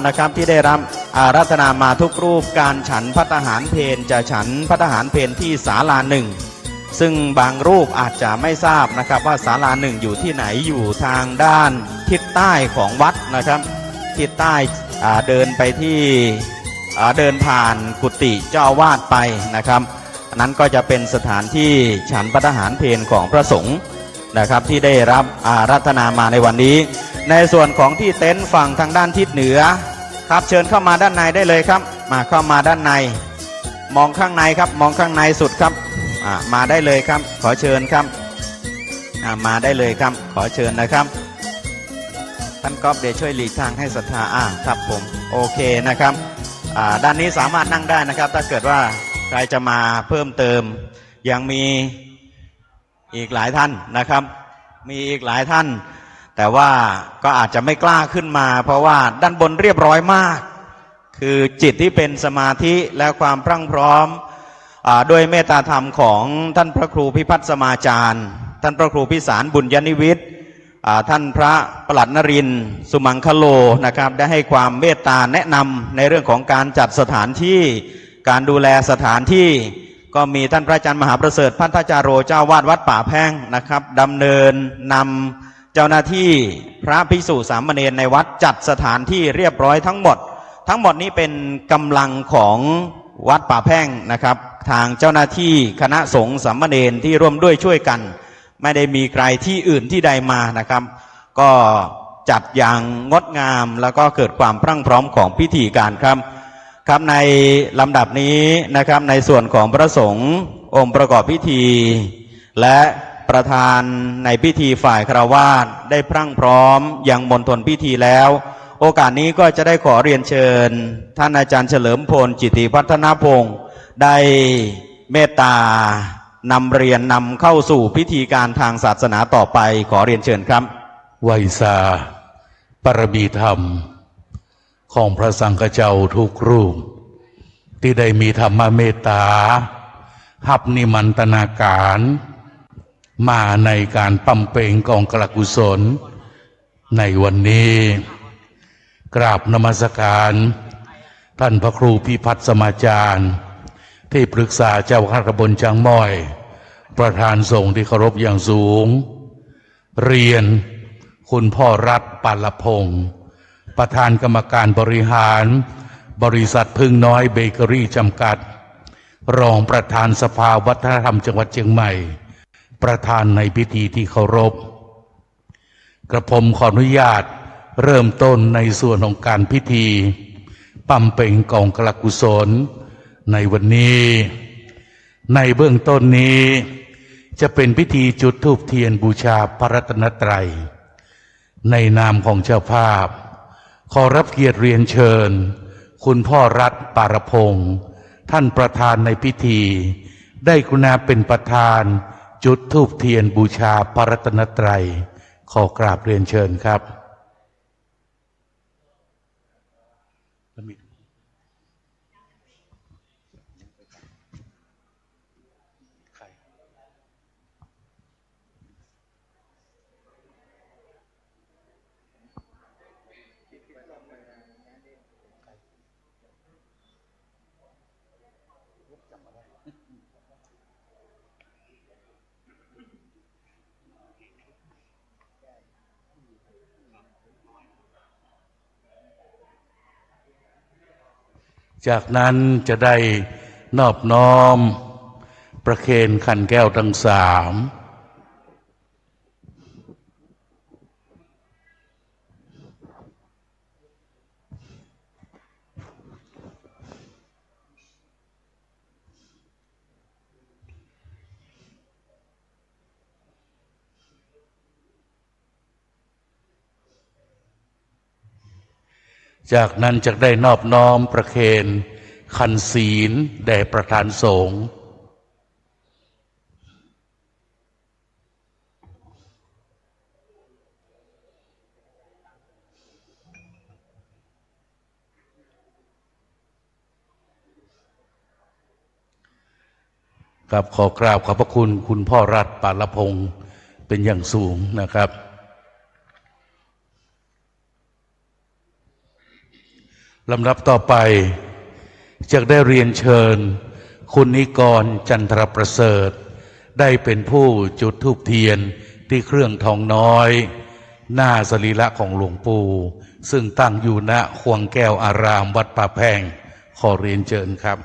นะครับที่ได้รับอาราธนามาทุกรูปการฉันภัตตาหารเพลจะฉันภัตตาหารเพลที่ศาลาหนึ่งซึ่งบางรูปอาจจะไม่ทราบนะครับว่าศาลาหนึ่งอยู่ที่ไหนอยู่ทางด้านทิศใต้ของวัดนะครับทิศใต้เดินไปที่เดินผ่านกุฏิเจ้าอาวาสไปนะครับนั้นก็จะเป็นสถานที่ฉันภัตตาหารเพลของพระสงฆ์นะครับที่ได้รับอาราธนามาในวันนี้ในส่วนของที่เต็นท์ฝั่งทางด้านทิศเหนือครับเชิญเข้ามาด้านในได้เลยครับมาเข้ามาด้านในมองข้างในครับมองข้างในสุดครับมาได้เลยครับขอเชิญครับมาได้เลยครับขอเชิญนะครับท่านก๊อฟเดี๋ยวช่วยหลีกทางให้ศรัทธาครับผมโอเคนะครับด้านนี้สามารถนั่งได้นะครับถ้าเกิดว่าใครจะมาเพิ่มเติมยังมีอีกหลายท่านนะครับมีอีกหลายท่านแต่ว่าก็อาจจะไม่กล้าขึ้นมาเพราะว่าด้านบนเรียบร้อยมากคือจิตที่เป็นสมาธิและความพรั่งพร้อมด้วยเมตตาธรรมของท่านพระครูพิพัฒน์สมาจารย์ท่านพระครูพิสารบุญยนิวิทย์ท่านพระปลัดนรินทร์สุมังคโลนะครับได้ให้ความเมตตาแนะนำในเรื่องของการจัดสถานที่การดูแลสถานที่ก็มีท่านพระอาจารย์มหาประเสริฐพัทธจาโรเจ้าวาดวัดป่าแพ่งนะครับดำเนินนำเจ้าหน้าที่พระภิกษุสามเณรในวัดจัดสถานที่เรียบร้อยทั้งหมดนี้เป็นกำลังของวัดป่าแพ่งนะครับทางเจ้าหน้าที่คณะสงฆ์สามเณรที่ร่วมด้วยช่วยกันไม่ได้มีใครที่อื่นที่ใดมานะครับก็จัดอย่างงดงามแล้วก็เกิดความพรั่งพร้อมของพิธีการครับในลำดับนี้นะครับในส่วนของพระสงฆ์องค์ประกอบพิธีและประธานในพิธีฝ่ายฆราวาสได้พรั่งพร้อมยังมณฑลพิธีแล้วโอกาสนี้ก็จะได้ขอเรียนเชิญท่านอาจารย์เฉลิมพลจิตติพัฒนพงศ์ได้เมตตานำเรียนนำเข้าสู่พิธีการทางศาสนาต่อไปขอเรียนเชิญครับไหวสาปรมีธรรมของพระสังฆเจ้าทุกรูปที่ได้มีธรรมเมตตาหับนิมันตนาการมาในการปั๊มเป่งกองกลกุศลในวันนี้กราบนมัสการท่านพระครูพิพัฒน์สมาจารย์ที่ปรึกษาเจ้าคณะตำบลจางม้อยประธานสงฆ์ที่เคารพอย่างสูงเรียนคุณพ่อรัฐปาลพงศ์ประธานกรรมการบริหารบริษัทพึ่งน้อยเบเกอรี่จำกัดรองประธานสภาวัฒนธรรมจังหวัดเชียงใหม่ประธานในพิธีที่เคารพกระผมขออนุญาตเริ่มต้นในส่วนของการพิธีปั๊มเป่งกองกลกุศลในวันนี้ในเบื้องต้นนี้จะเป็นพิธีจุดธูปเทียนบูชาพระรัตนตรัยในนามของเจ้าภาพขอรับเกียรติเรียนเชิญคุณพ่อรัฐปารพงศ์ท่านประธานในพิธีได้กรุณาเป็นประธานจุดธูปเทียนบูชาพระรัตนตรัยขอกราบเรียนเชิญครับจากนั้นจะได้นอบน้อมประเคนขันแก้วทั้งสามจากนั้นจะได้นอบน้อมประเคนขันศีลแด่ประธานสงฆ์กับขอกราบขอบพระคุณคุณพ่อรัฐปาลพงศ์เป็นอย่างสูงนะครับ ลำดับต่อไปจะได้เรียนเชิญคุณนิกรจันทรประเสริฐได้เป็นผู้จุดธูปเทียนที่เครื่องทองน้อยหน้าสรีระของหลวงปู่ซึ่งตั้งอยู่ณควงแก้วอารามวัดป่าแพงขอเรียนเชิญครับ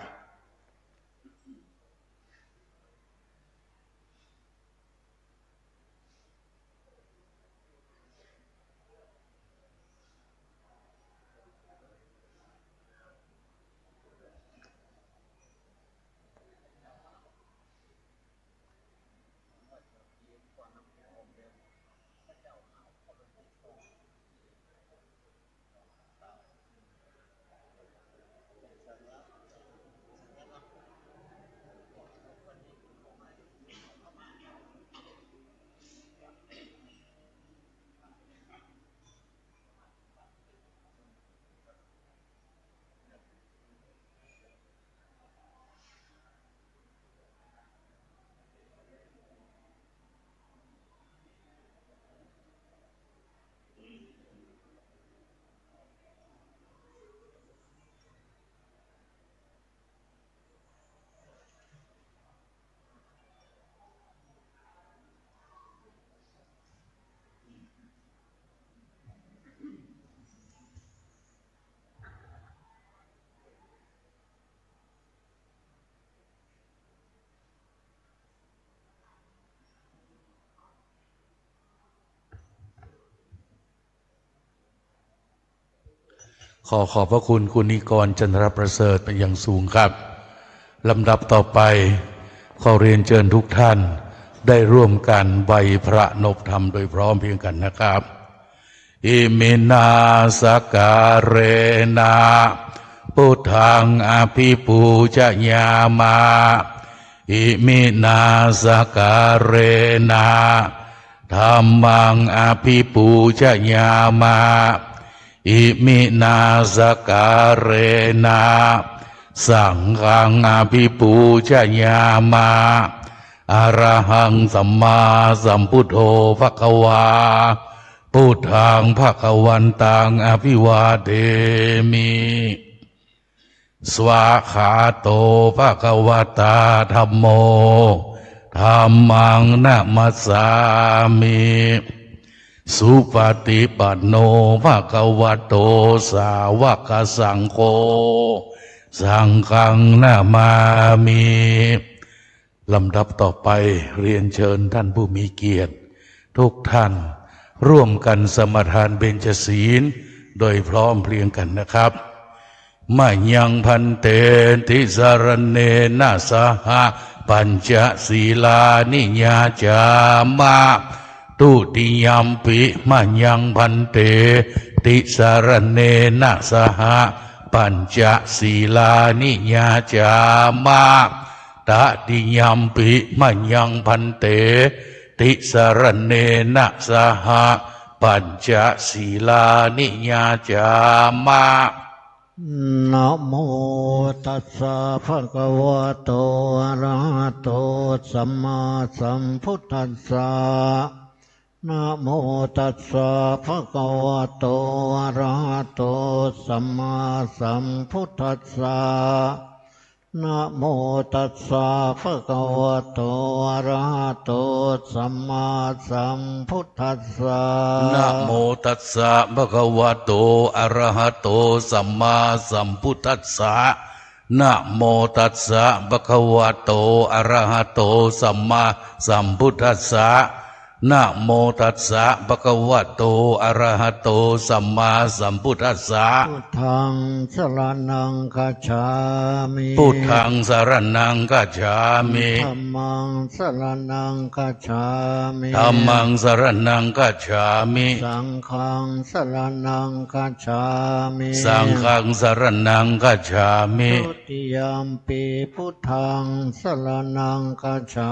ขอบพระคุณคุณนิกรจันทรประเสริฐเป็นอย่างสูงครับลำดับต่อไปขอเรียนเชิญทุกท่านได้ร่วมกันไหว้พระนพธรรมโดยพร้อมเพรียงกันนะครับอิมินาสการเรนะพุทธังอภิปูชญามาอิมินาสการเรนะธัมมังอภิปูชญามาอิมินาสการเรนะสังฆังอภิปูชญามาอะระหังสัมมาสัมพุทโธภควาพุทธังภควันตังอภิวาเทมิสวาขาโตภควตาธัมโมธัมมังนะมัสสามิสุปฏิปันโนภควโตสาวกสังโฆสังฆังนามามิลำดับต่อไปเรียนเชิญท่านผู้มีเกียรติทุกท่านร่วมกันสมทานเบญจศีลโดยพร้อมเพรียงกันนะครับมายังพันเตติสารเนนะสหปัญจศีลานิยาจามะตุติยัมปิมายังพันเตติสารเนนะสหปัญจศีลานิยาจามะตติยัมปิมายังพันเตติสารเนนะสหปัญจศีลานิยาจามะนะโมตัสสะภะคะวะโตอะระหะโตสัมมาสัมพุทธัสสะนะโมตัสสะภะคะวะโตอะระหะโตสัมมาสัมพุทธัสสะนะโมตัสสะภะคะวะโตอะระหะโตสัมมาสัมพุทธัสสะนะโมตัสสะภะคะวะโตอะระหะโตสัมมาสัมพุทธัสสะนะโมตัสสะภะคะวะโตอะระหะโตสัมมาสัมพุทธัสสะนะโมตัสสะภะคะวะโตอะระหะโตสัมมาสัมพุทธัสสะพุทธังสรณังคัจฉามิพุทธังสรณังคัจฉามิธัมมังสรณังคัจฉามิธัมมังสรณังคัจฉามิสังฆังสรณังคัจฉามิสังฆังสรณังคัจฉามิทุติยัมปิพุทธังสรณังคัจฉา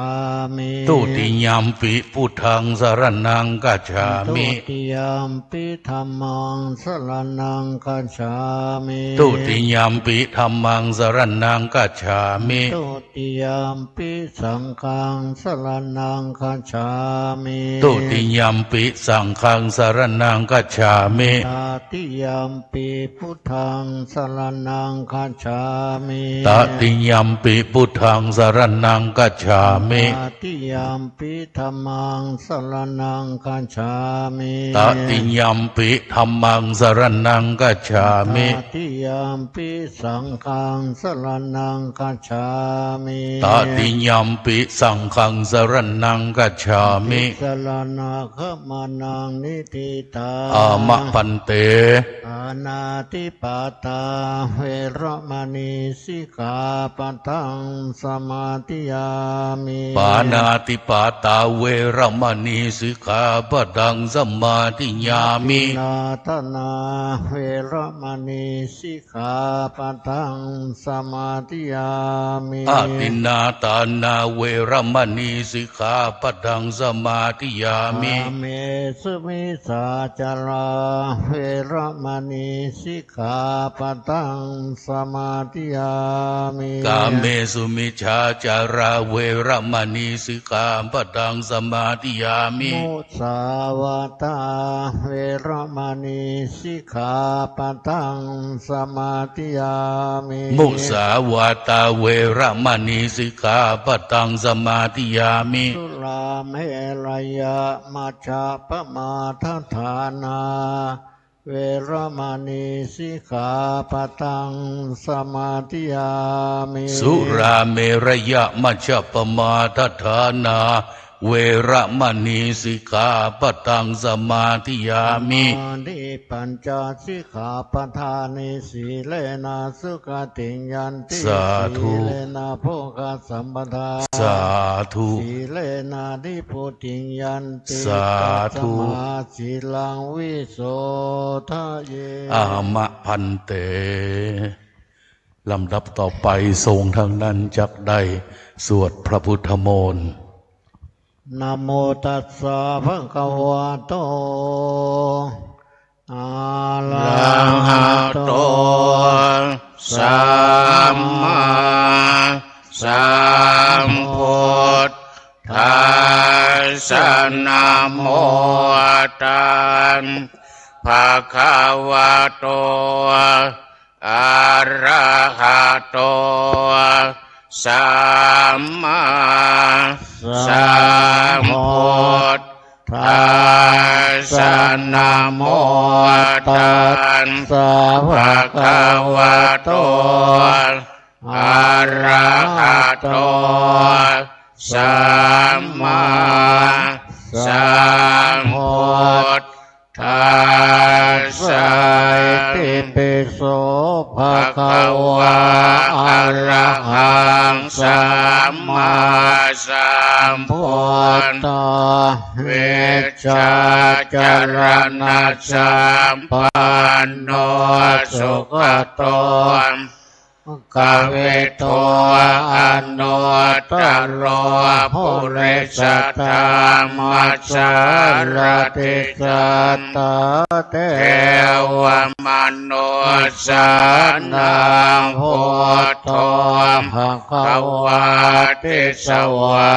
มิทุติยัมปิพุทธัง งสรณังกัจฉา ทุ มิ ติยามปิธัมมังสรณังคัจฉามิ ทุติยามปิธัมมังสรณังกัจฉามิ ทุติยามปิสังฆังสรณังคัจฉามิ ทุติยามปิสังฆังสรณังกัจฉามิ ตติยามปิพุทธังสรณังคัจฉามิ ตติยามปิพุทธังสรณังกัจฉามิ ตติยามปิธัมมังสรณังคัจฉามิ ตติยามปิธัมมังสรณังกัจฉามิ ตติยามปิสังฆังสรณังคัจฉามิ ตติยามปิสังฆังสรณังกัจฉามิ สรณะขมานังนิทิตา อามะพันเต อานาติปาตาเวรมณีสิกขาปะทังสมาธิยามิ ปานาติปาตาเวรมณีสิกขาปะทังสมาธิยามิ นาทนาเวรมณีสิกขาปะทังสมาธิยามิ อาตินนาตานาเวรมณีสิกขาปะทังสมาธิยามิ อาเมสุมิสาจาราเวรมณีสิกขาปะทังสมาธิยามิ กาเมสุมิชาจาราเวรมณีสิกขาปะทังสมาธิยามิ มุสาวาตาเวรมณีสิกขาปะทังสมาธิยามิ มุสาวาตาเวรมณีสิกขาปะทังสมาธิยามิ สุราเมรยะมัจจาปมาทฐานาเวรมณีสิกขาปะทังสมาธิยามิ สุราเมรยะมัจจปมาทฐานาเวรมณีสิกขาปะทังสมาธิยามิ อานิปัญจสิกขาปทานิสีเลนะสุขติยันติ สาธุ สีเลนะโภคสัมปทา สาธุ สีเลนะดิพุติยันติ สาธุ ตัสมาสีลังวิโสทะเย อามะพันเตลำดับต่อไปทรงทางนั้นจักได้สวดพระพุทธมนต์ นะโมตัสสะภะคะวะโตอะระหะโต สัมมาสัมพุทธัสสะนะโมตัสภะคะวะโตอะระหะโตสัมมาสัมพุทธัสสะนะโมตัส สะภะ ภะคะวะโตอะระหะโตสัมมาสัมพุทธัสสะ ติปิโสภะ ภะ คะ คะ วะ วะ อะ อะ ระ ระ หั หั ง ง สั สั ม ม มา มาสัม พุ พุ ท ท ธา เว เว ช ชา ชา จ จ าร ร ณะ ณะ สั สั ม ม ปั ปั น น โน โน สุ สุ ข ข โต โต กะเวโตอะโนตโรภูเรสตามัจจารติสัตตาเต เทวมนุสานังพุทโธ ภะคะ ภะ วะ วะติสวะ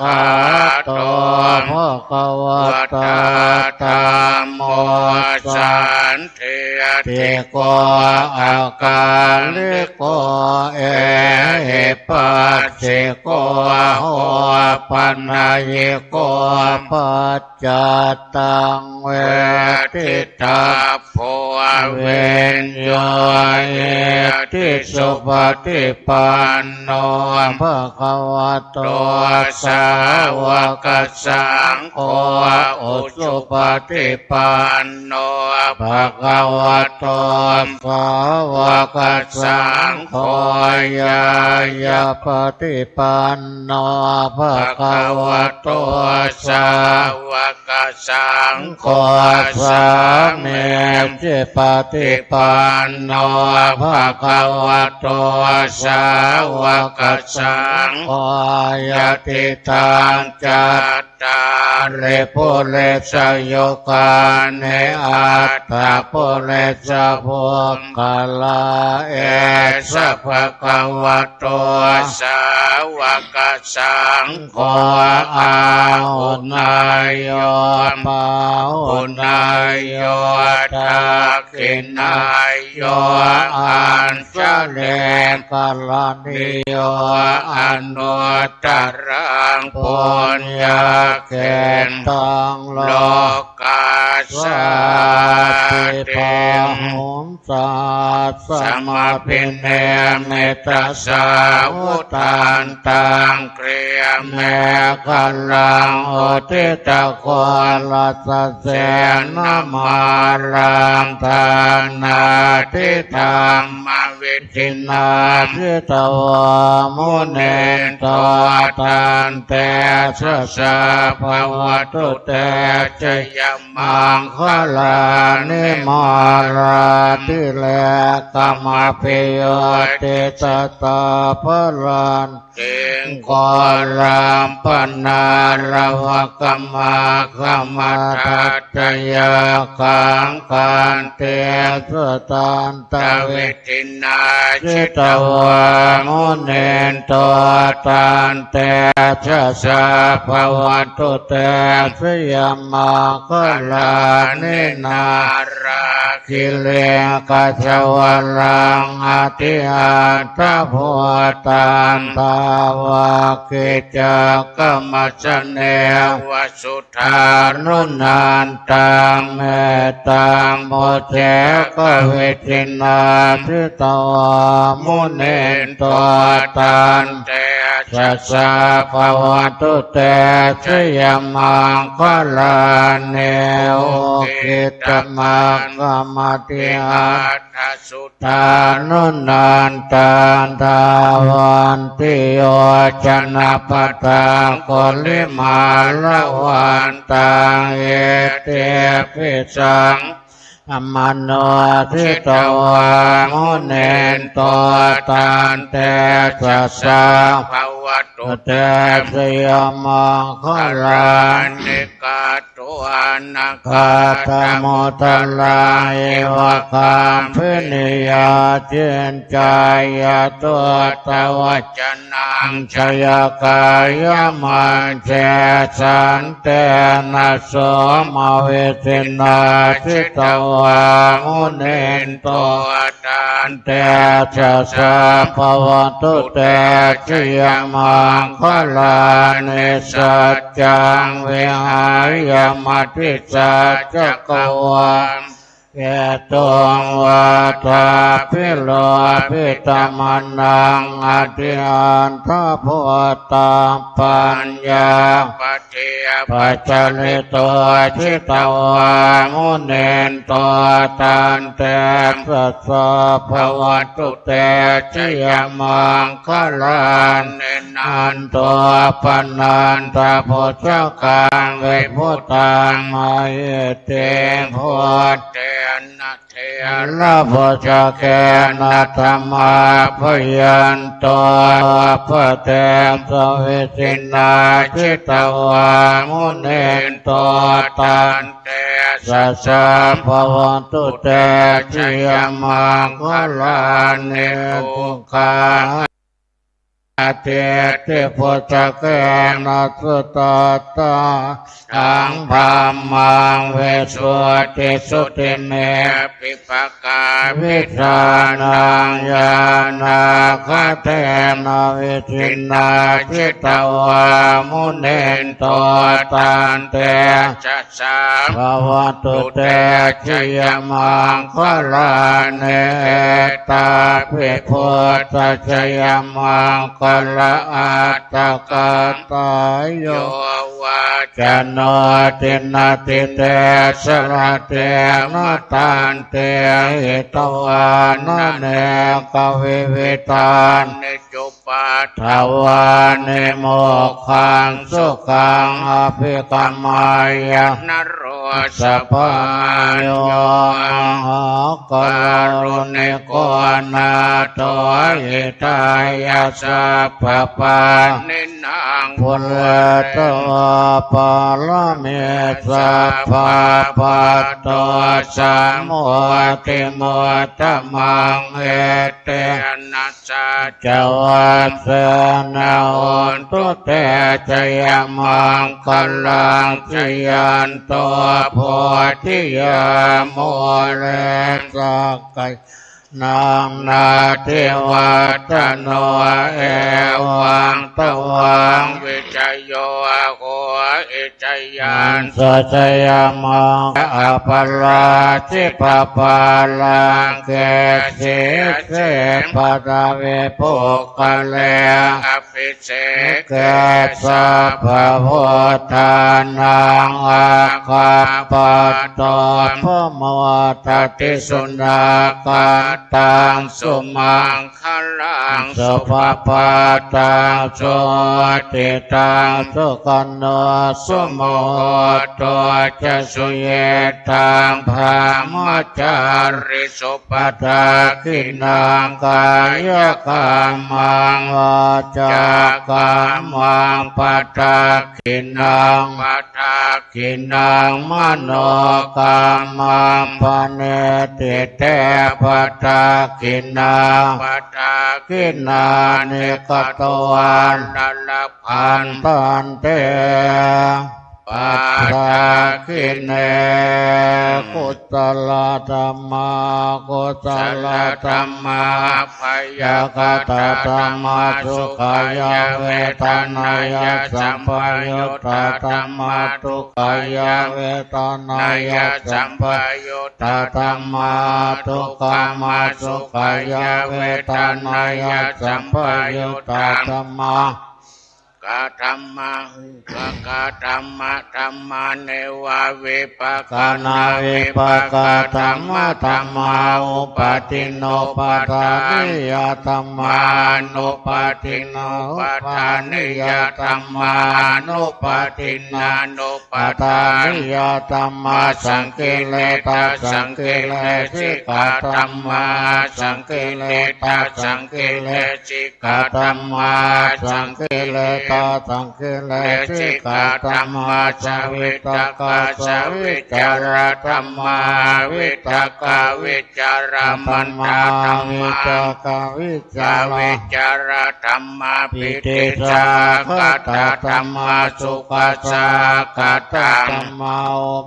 คาโต ภะคะวะ วั ตา ต ธั ตาม ม โม โม สันเท เต ติ โกอากาลิโกเอหิปัสสิโกโหปัญญโกปัจจตังเวทิตา โพเว เวนโยเอติสุปฏิปันโนภะคะวะโต สาวกสังโฆอุสุปฏิปันโน ภะคะวะโตสาวกสัง งโฆยายาปฏิปันโนภะคะวะโตสาวกสังโฆสามีจิปฏิปันโนภะคะวะโตสาวกสังโฆยติตังจัตตาริปุเรสโยกาเนอัตถะปุเรสภูกาลาเอสะภะคะวะโตสาวกสังโฆอาหุนายโยปาหุนายโยทักขินายโยอัญชเลกาลนิโยอนุตตรังปุญญาเกตังโลกาสาติหุมสัสสะมาปิเนเมตตาสาวุตันตังเกรียเมกัลลังโอติตะโคลัสเสนะมารังทานาทิธรรมวิธินาทิตวามุเนตตันเตสสะภวตุเตจยมังคลานิมาราติเลกามาปิโยติตตาภลันติงโกรัมปนาระวะกมาขมาทัตยาคังกันเตสตันตวิทินาจิตวามุเนนโตตันเตชะสะภวตุเตสยมาคลานินาราคิเลกัจวรังอติอาตโพตันตาวากิจกรรมชเนวสุธานุนันตังเมตังโมเทกเวทินาทิตวามุเนนโตตันเตชะสะภวตุเตชยมังคลาเนโอกิตมังกมติอาทัสสุธานุนันตันทาวันติโยชนะปะตังโกลิมาละวันตังเอเตปิสังอมโนทิตวามุเนนโตตันเตชะสะภวตุเตสยมังคลานิกาตัวนาคาตโมตลาเอวะคามพินิยาเจนจายาตัวตวัจนังชยกายมันเจสันเตนะโสมเวทินาทิตวามุเนนโตตันเตชะสะภวตุเตชยมังคลานิสัจจังวิหายมัติสัจจกวังเกตุงวัฏาภิโลภิตมนังอธิอันทโพตาปัญญาปฏิปัจจลิโตทิตวามุเนนโตตันเตสัสสะภวตุเตชยมังคลานินันโตปนันตโพชกังเวพุตังมาเยเตโพเตนะเทระโพชเกนะธรรมาพยันโตปะเตสวิสินาจิตวามุเนนโตตันเตสัสสะภวตุเตชยมังคลานิทุกขาเตติพุทธเกนะสุตตาสังภามังเวสุติสุติเมปิภกาวิชานังญาณาคเทนะวิทินาจิตวามุเนนโตตันเตชะสะภวตุเตชยมังคลาเนตาภิพุทธชยมังค ละอัตตกาตายโยจะโนตินาติเตสระเตนะตันเตหิตวานเนกวิวิตานจุปัฏฐวานิโมกขังสุขังอภิกัมมายะนโรสปายโยกรุณิโกนาโตหิตายาสัพพปานินังพุทธวาปาลเมสัพพปัตโตสัมโมติโมตมังเอเตนะสัจวัสสนาโอนตุเตจยมังคลังจยันโตโพธิยาโมเรสักไกนางนาเทวตโนเอวังตวังวิจโยโหอิจยันสัจยมังอภราชิปปาลังเกศิเสปตาเวปุกเลอภิเศกเกสัพพพุทธานังอาคาปัตโตพมวัตติสุนาคาตังสุมังคลังสุภปาตังสุติตังสุกันโนสุโมโตจะสุเยตังพระมจาริสุปทาคินังกายกรรมังวาจากรรมังปทาคินังปทาคินังมโนกรรมังปเนติเตปทาคินาปทาคินาเนกตวันลพันตันเตปัฏฐาคิเนกุตลธรรมากุตลธรรมาพยากตธรรมาสุขายเวทนายสัมปยุตตธรรมาทุกขายเวทนายสัมปยุตตธรรมาทุกขมาสุขายเวทนายสัมปยุตตธรรมากาธรรมะกาธรรมะธรรมาเนวะวิปกานาวิปกาธรรมะธรรมาอุปาทิโนปัฏฐานิยธรรมานุปาทิโนปัฏฐานิยธรรมานุปาทินานุปัฏฐานิยธรรมาสังกิเลตาสังกิเลสิกาธรรมาสังกิเลตาสังกิเลสิกาธรรมาสังกิเลตาสังกิเลสิกาธรรมาสวิตกาสวิจารธรรมาวิตกาวิจารมันตาธรรมาวิจารธรรมาปิติสากตธรรมาสุขัสสากตธรรมา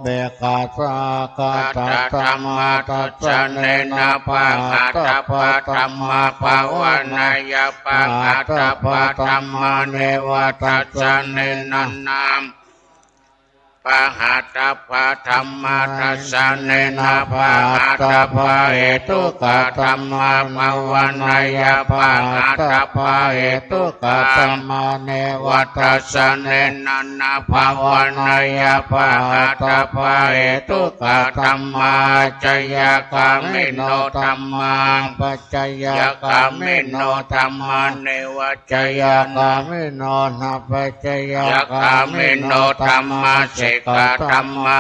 เบกาสากตธรรมาตัสสะเนนะปะหัตถะธรรมาภาวนายะปะหัตถะธรรมาเนวตัสสะเนนะนามปะหัตถะธรรมาตัสสะเนนะปะหัตถะเหตุกะธรรมาภาวนายะปะหัตถะเหตุกะธรรมาเนวตัสสะเนนะนะภาวนายะปะหัตถะเหตุกะธรรมาจยกามิโนธรรมังปัจจยกามิโนธรรมาเนวจยกามิโนนะปัจจยกามิโนธรรมาสิกขาธรรมา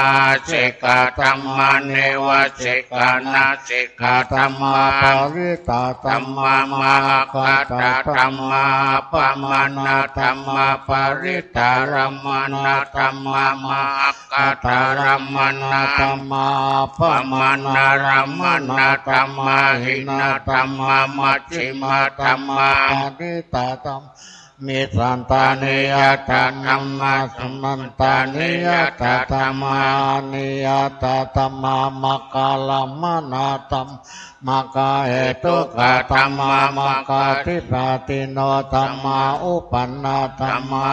สิกขาธรรมาเนวสิกขานาสิกขาธรรมาปริตาธรรมามาคัตตาธรรมาปมานาธรรมาปริตารมานาธรรมามาคัตตารมานาธรรมาปมานา รมนาธรรมาหินาธรรมามัชฌิมาธรรมาอนิตาธรรม มิสันตานิยตาธรรมะสัมมันตานิยตาธรรมานิยตาธรรมามะกาลมนาตัมมะกาเหตุกะธรรมามะกาทิปาติโนธรรมาอุปันนาธรรมา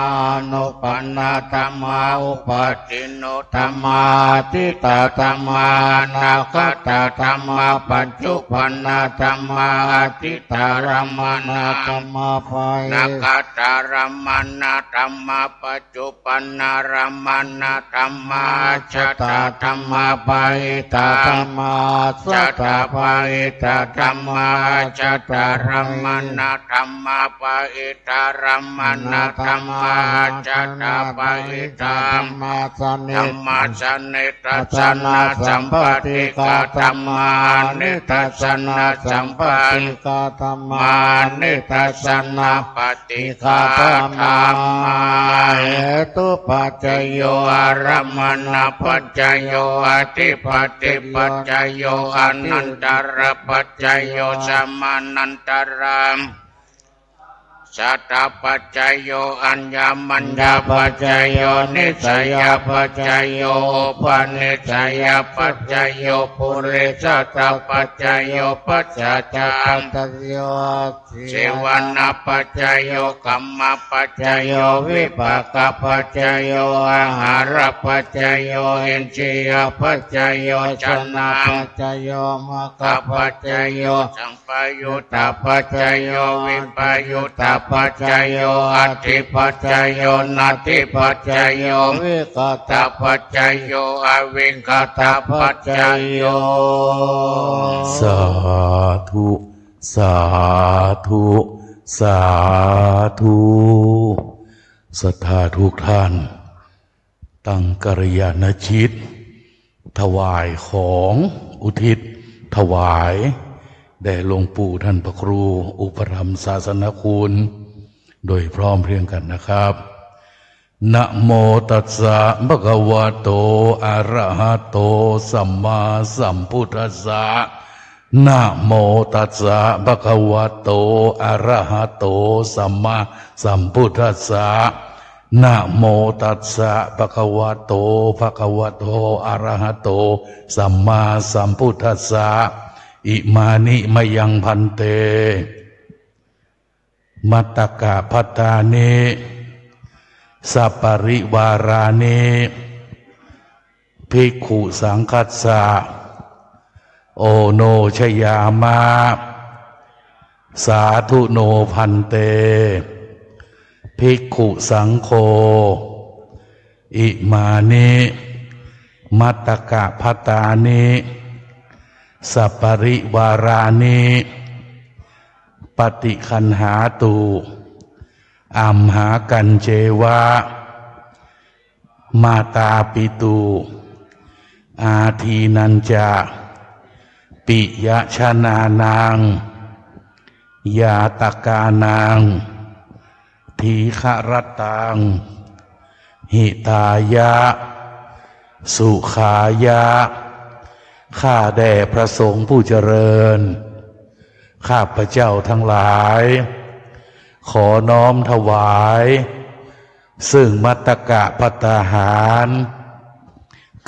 นุปันนาธรรมาอุปัฏฐิโนธรรมาทิตาธรรมานาคตาธรรมาปัจจุปันนาธรรมาทิตารัมมานาธรรมาภาย นาคตารัมมานาธรรมาปัจจุปันนารัมมานาธรรมาชตตาธรรมาปะอิตา ธรรมาสั ช ต ตตาปะอิตาธรรมาชตตารัมมานาธรรมาปะอิตารัมมานาธรรมาชตตาปะอิตา ธรรมาสนิ ธรรมาสนิทัสสนาสัมปติกาธรรมานิทัสสนาสัมปติ กาธรรมา มานิทัสสนาปฏิฆาธรรมาเหตุปัจจโยอารัมมณปัจจโยอธิปติปัจจโยอนันตรปัจจโยสัมมานันตรามสัตตปัจจโยอัญญมัญญปัจจโยนิสัยปัจจโยปนิสัยปัจจโยปุริสัตตปัจจโยปัจจจาม ตโย สิวันปัจจโยกัมมปัจจโยวิปากปัจจโยอาหารปัจจโยอินทรียปัจจโยชนะ ปัจจโยมะ กัปปัจจโยสัมปยุตตปัจจโยวิปยุตตปัจจโยอธิปัจจโยนาทิปัจจโย วิกา ตปัจจโยอวิงคตปัจจโย สาธุสาธุสาธุศรัทธาทุกท่าน ตั้งกัลยาณจิตถวายของอุทิศถวายแด่หลวงปู่ท่านพระครูอุปถัมภ์ศาสนคุณโดยพร้อมเพรียงกันนะครับนะโมตัสสะภะคะวะโตอะระหะโตสัมมาสัมพุทธัสสะนะโมตัสสะภะคะวะโตอะระหะโตสัมมาสัมพุทธัสสะนะโมตัสสะภะคะวะโตภะคะวะโตอะระหะโตสัมมาสัมพุทธัสสะอิมานิมะยังพันเตมัตตกะพัตตานิสัปปริวารานิภิกขุสังคัสสะโอโนชยามะสาธุโนพันเตภิกขุสังโฆอิมานิมัตตกะพัตตานิสัปปริวารานิปฏิคันหาตุอัมหากันเจวะมาตาปิตุอาทีนันจะปิยะชนานังยาตกานังทีฆรตังหิตายะสุขายะข้าแด่พระสงฆ์ผู้เจริญข้าพระเจ้าทั้งหลายขอน้อมถวายซึ่งมัตตกะภัตตาหาร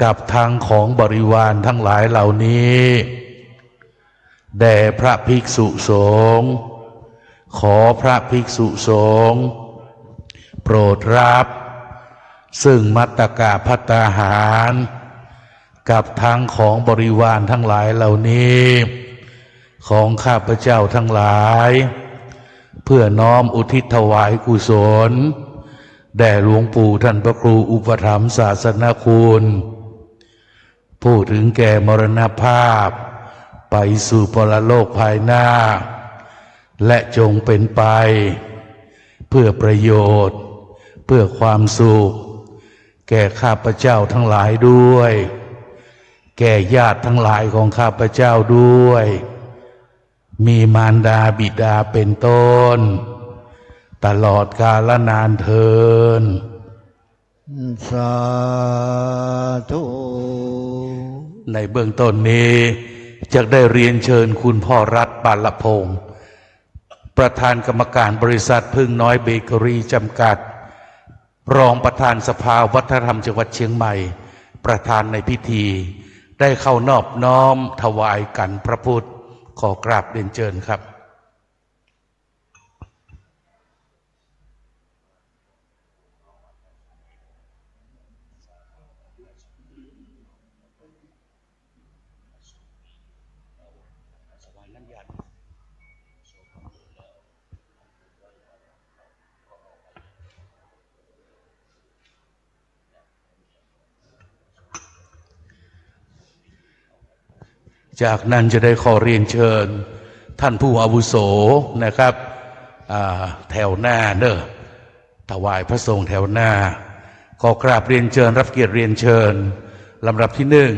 กับทางของบริวารทั้งหลายเหล่านี้แด่พระภิกษุสงฆ์ขอพระภิกษุสงฆ์โปรดรับซึ่งมัตตกะภัตตาหารกับทางของบริวารทั้งหลายเหล่านี้ของข้าพเจ้าทั้งหลายเพื่อน้อมอุทิศถวายกุศลแด่หลวงปู่ท่านพระครูอุปถัมภ์ศาสนคุณผู้ถึงแก่มรณภาพไปสู่ปรโลกภายหน้าและจงเป็นไปเพื่อประโยชน์เพื่อความสุขแก่ข้าพเจ้าทั้งหลายด้วยแก่ญาติทั้งหลายของข้าพเจ้าด้วยมีมารดาบิดาเป็นต้นตลอดกาลนานเทิน สาธุ ในเบื้องต้นนี้จะได้เรียนเชิญคุณพ่อรัฐปาลพงศ์ ประธานกรรมการบริษัทพึ่งน้อยเบเกอรี่จำกัดรองประธานสภาวัฒนธรรมจังหวัดเชียงใหม่ประธานในพิธีได้เข้านอบน้อมถวายกันพระพุทธขอกราบเรียนเชิญครับจากนั้นจะได้ขอเรียนเชิญท่านผู้อาวุโสนะครับแถวหน้าเนอะถวายพระสงฆ์แถวหน้าขอกราบเรียนเชิญรับเกียรติเรียนเชิญลำดับที่หนึ่ง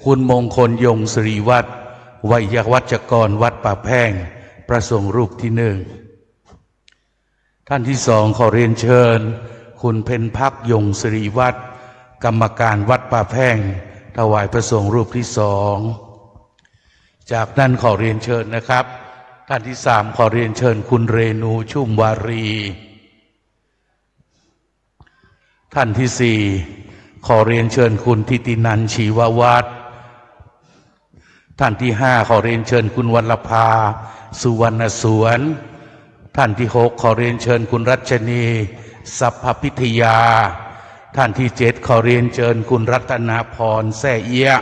คุณมงคลยงศรีวัฒน์ไวยวัจกรวัดป่าแพงประสงค์รูปที่หนึ่งท่านที่สองขอเรียนเชิญคุณเพ็ญพักยงศรีวัฒน์กรรมการวัดป่าแพงถวายพระสงฆ์รูปที่สองจากนั้นขอเรียนเชิญนะครับท่านที่สามขอเรียนเชิญคุณเรนูชุ่มวารีท่านที่สี่ขอเรียนเชิญคุณทิตินันท์ชีววัฒน์ท่านที่ห้าขอเรียนเชิญคุณวรรณภาสุวรรณสวนท่านที่หกขอเรียนเชิญคุณรัชนีสัพพพิทยาท่านที่เจ็ดขอเรียนเชิญคุณรัตนาพรแซ่เอี้ย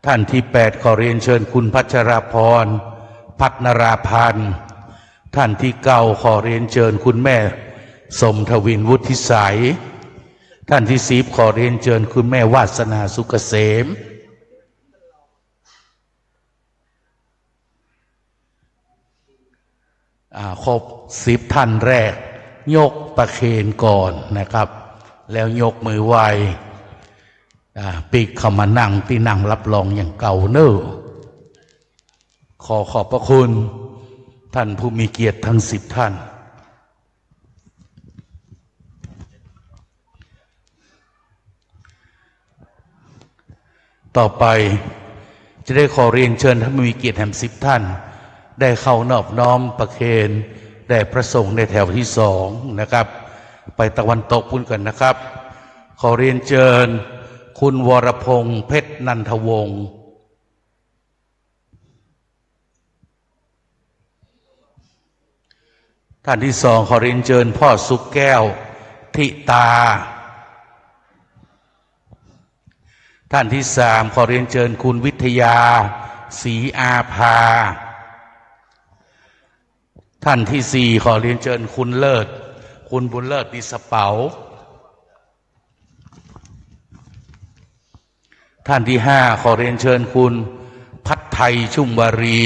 ท่านที่แปดขอเรียนเชิญคุณพัชราพรพัฒนราพันธ์ท่านที่เก้าขอเรียนเชิญคุณแม่สมทวินวุฒิสัยท่านที่สิบขอเรียนเชิญคุณแม่วาสนาสุกเกษมครบ10 ท่านแรกยกประเคนก่อนนะครับแล้วยกมือไหว้ปีกเข้ามานั่งที่นั่งรับรองอย่างเก่าเนอะขอขอบพระคุณท่านผู้มีเกียรติทั้ง10 ท่านต่อไปจะได้ขอเรียนเชิญท่านผู้มีเกียรติแห่ง10 ท่านได้เข้านอบน้อมประเคนได้ประสงค์ในแถวที่สองนะครับไปตะวันตกพุ่นกันนะครับขอเรียนเชิญคุณวรพงษ์เพชรนันทวงศ์ท่านที่สองขอเรียนเชิญพ่อสุกแก้วทิตาท่านที่สามขอเรียนเชิญคุณวิทยาศรีอาภาท่านที่สี่ขอเรียนเชิญคุณเลิศคุณบุญเลิศดิสเป๋าท่านที่ห้าขอเรียนเชิญคุณพัฒไทยชุ่มวารี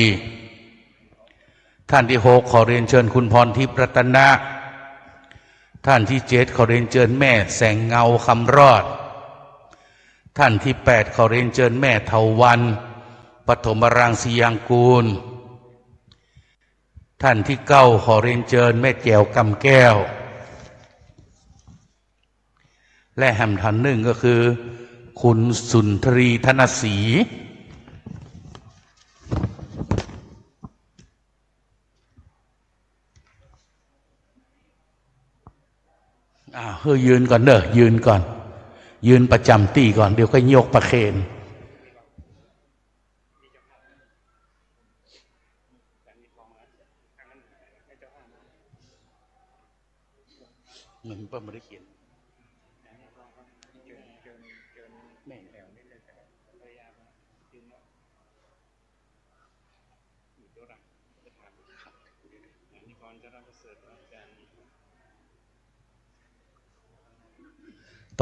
ท่านที่หกขอเรียนเชิญคุณพรทิพย์รัตนะท่านที่เจ็ดขอเรียนเชิญแม่แสงเงาคำรอดท่านที่แปดขอเรียนเชิญแม่เทวันปฐมรังสียางกูลท่านที่เก้าขอเรียนเชิญแม่แก้วกำแก้วและแห่งท่านหนึ่งก็คือคุณสุนทรีธนศรีเฮ้ยยืนก่อนเนอะยืนก่อนยืนประจำที่ก่อนเดี๋ยวก็ยกประเคนเงินเพิ่มไม่ได้เขียน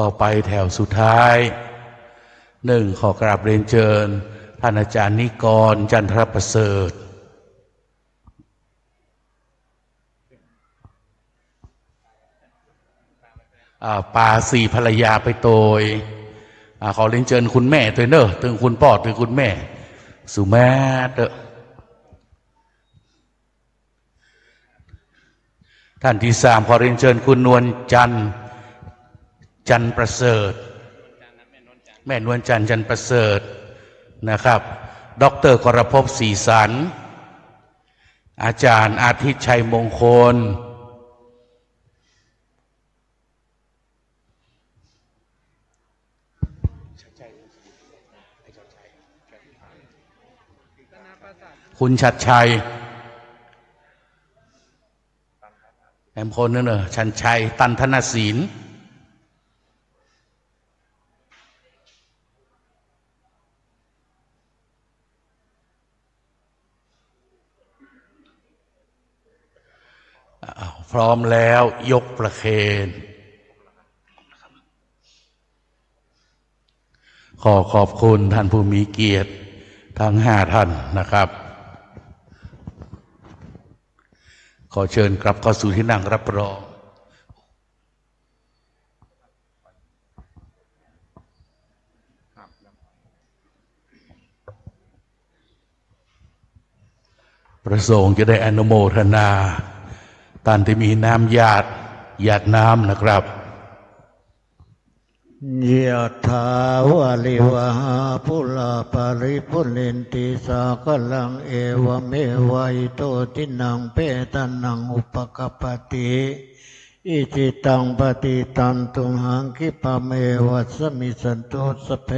ต่อไปแถวสุดท้ายหนึ่งขอกราบเรียนเชิญท่านอาจารย์นิกรจันทรประเสริฐปาสี่ภรรยาไปโตยขอเรียนเชิญคุณแม่ตัวเนอะถึงคุณพ่อถึงคุณแม่สุแม่เตอะท่านที่สามขอเรียนเชิญคุณนวลจันทร์จันประเสริฐแม่นวลจันทร์จันประเสริฐนะครับดร.กรภพศรีสัน อาจารย์อาทิตย์ชัยมงคลคุณชัดชัยแอมคนนั่นเหรอชันชัยตันธนศีลพร้อมแล้วยกประเคนขอขอบคุณท่านผู้มีเกียรติทั้ง5ท่านนะครับขอเชิญกลับเข้าสู่ที่นั่งรับรองประสงค์จะได้อนุโมทนาท่านที่มีน้ำหยาดน้ำนะครับยะถาวะลิวหาปุราปาริปุเรนติสากลังเอวเมวะอิโตทินังเปตานังอุปกปปติอิจิตังปฏิตันตุหังคิปะเมวัสมิสันโตสเพ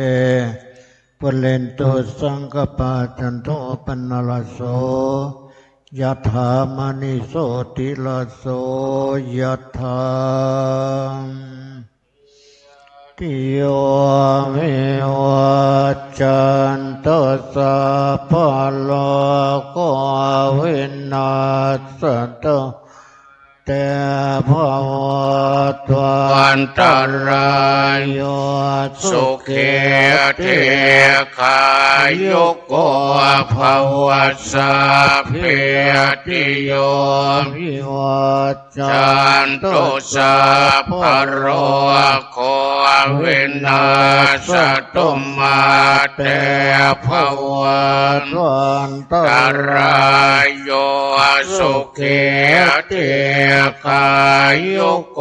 ปุเรนโตสังกปาจันโตปนลโสยะถามณิโสติลโสยะถาติโยวิวัจจันตสัพพะโลกวินาศตเตภวัตวันตรายโยสุขีติขายุโกภวัสสะพิติโยวิวัจจันตุสัพพะโลกวินาศตุมาเตภวันตรายโยสุขีติขายุโก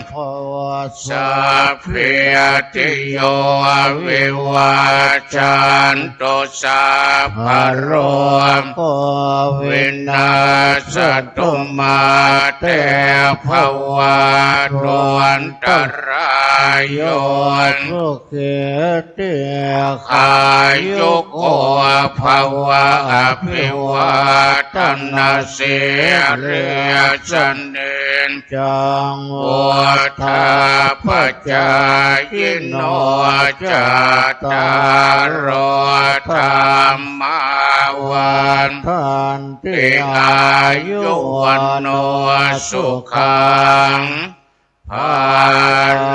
ภวัสสะพิติโยวิวัจจันตุสัพพะโลกวินาศตุมาเตภวันตรายโยสุขีติขายุโกภวะอภิวาทนาสิริจันเดนจังวัฏาปจายโนจัตตารโอธรรมาวันทันติอายุวันโนสุขังภา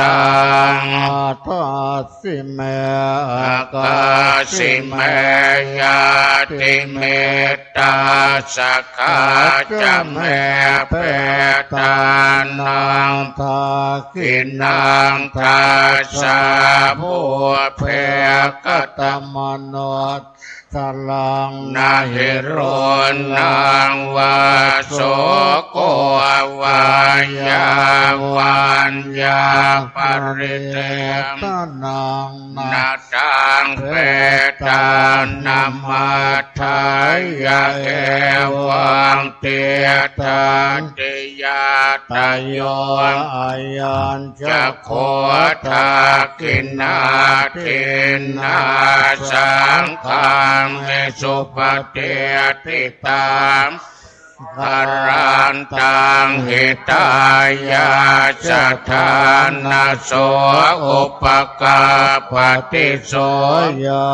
ลังทัสสิเมอากาสิเมยาติเมตตาสักขาจะเมเปตานังทาคินังทาสาภูเพกตมโนสลังนาหิโรนังวาโสโกวายาวันยาปริเตตนังนาตังเปตานามาทายาเอวังเตตาติยาตโยอายัญจะโคทากินาทินาสังฆังเมสุปฏิติตามคารันตังหิตายาสัทธานาโสอุปกาปฏิโสยา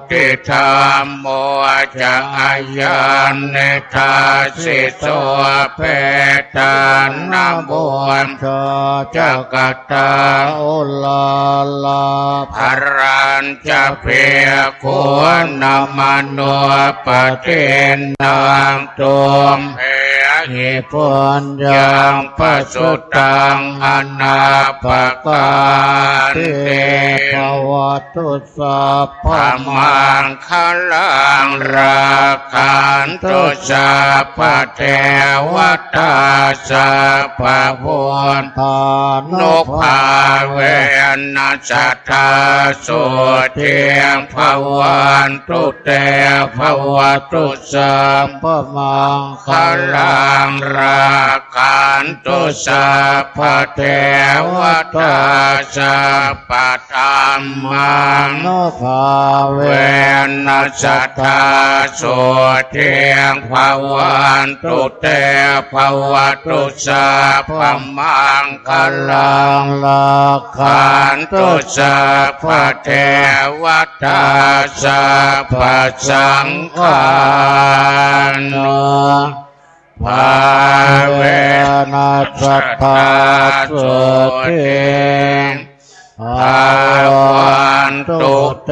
ติธรรมโมจะอายันเนทาสิโสเปตานาบุญจะกตาอุลาลาภรันจะเพียควรนามโนปฏินังตุมเอ หิปุญญังปสุตังอนาปกาเตภวตุสัพพมังคลังราคันตุสัพพเทวตาสัพพพุทธานุภาเวนัสสัทธาสุเทียงภวันตุเตภวตุสัพพมังคลังราคันตุสัพพเทวตาสัพพธรรมังนุภาเวนัสสัทธาสุเทียงภวันตุเตภวตุสัพพมังคลังราคันตุสัพพเทวตาสัพพสังฆานุภาเวนัสสัทธาสุเทียงภวันตุเต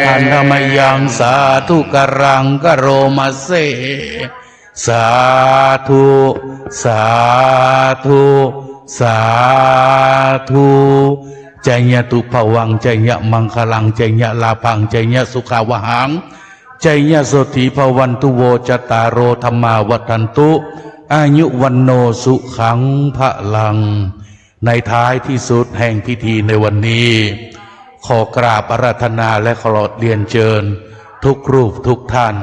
อันธรรมยังสาธุกรังกโรมาเสสาธุสาธุสาธุใจยะตุภวังใจยะมังคลังใจยะลาภังใจยะสุขาวหังใจยะโสติภวันตุโวจตารโรธรรมาวัฏันตุอายุวันโนสุขังพะลังในท้ายที่สุดแห่งพิธีในวันนี้ขอกราบอาราธนาและขอเรียนเชิญทุกรูปทุกท่าน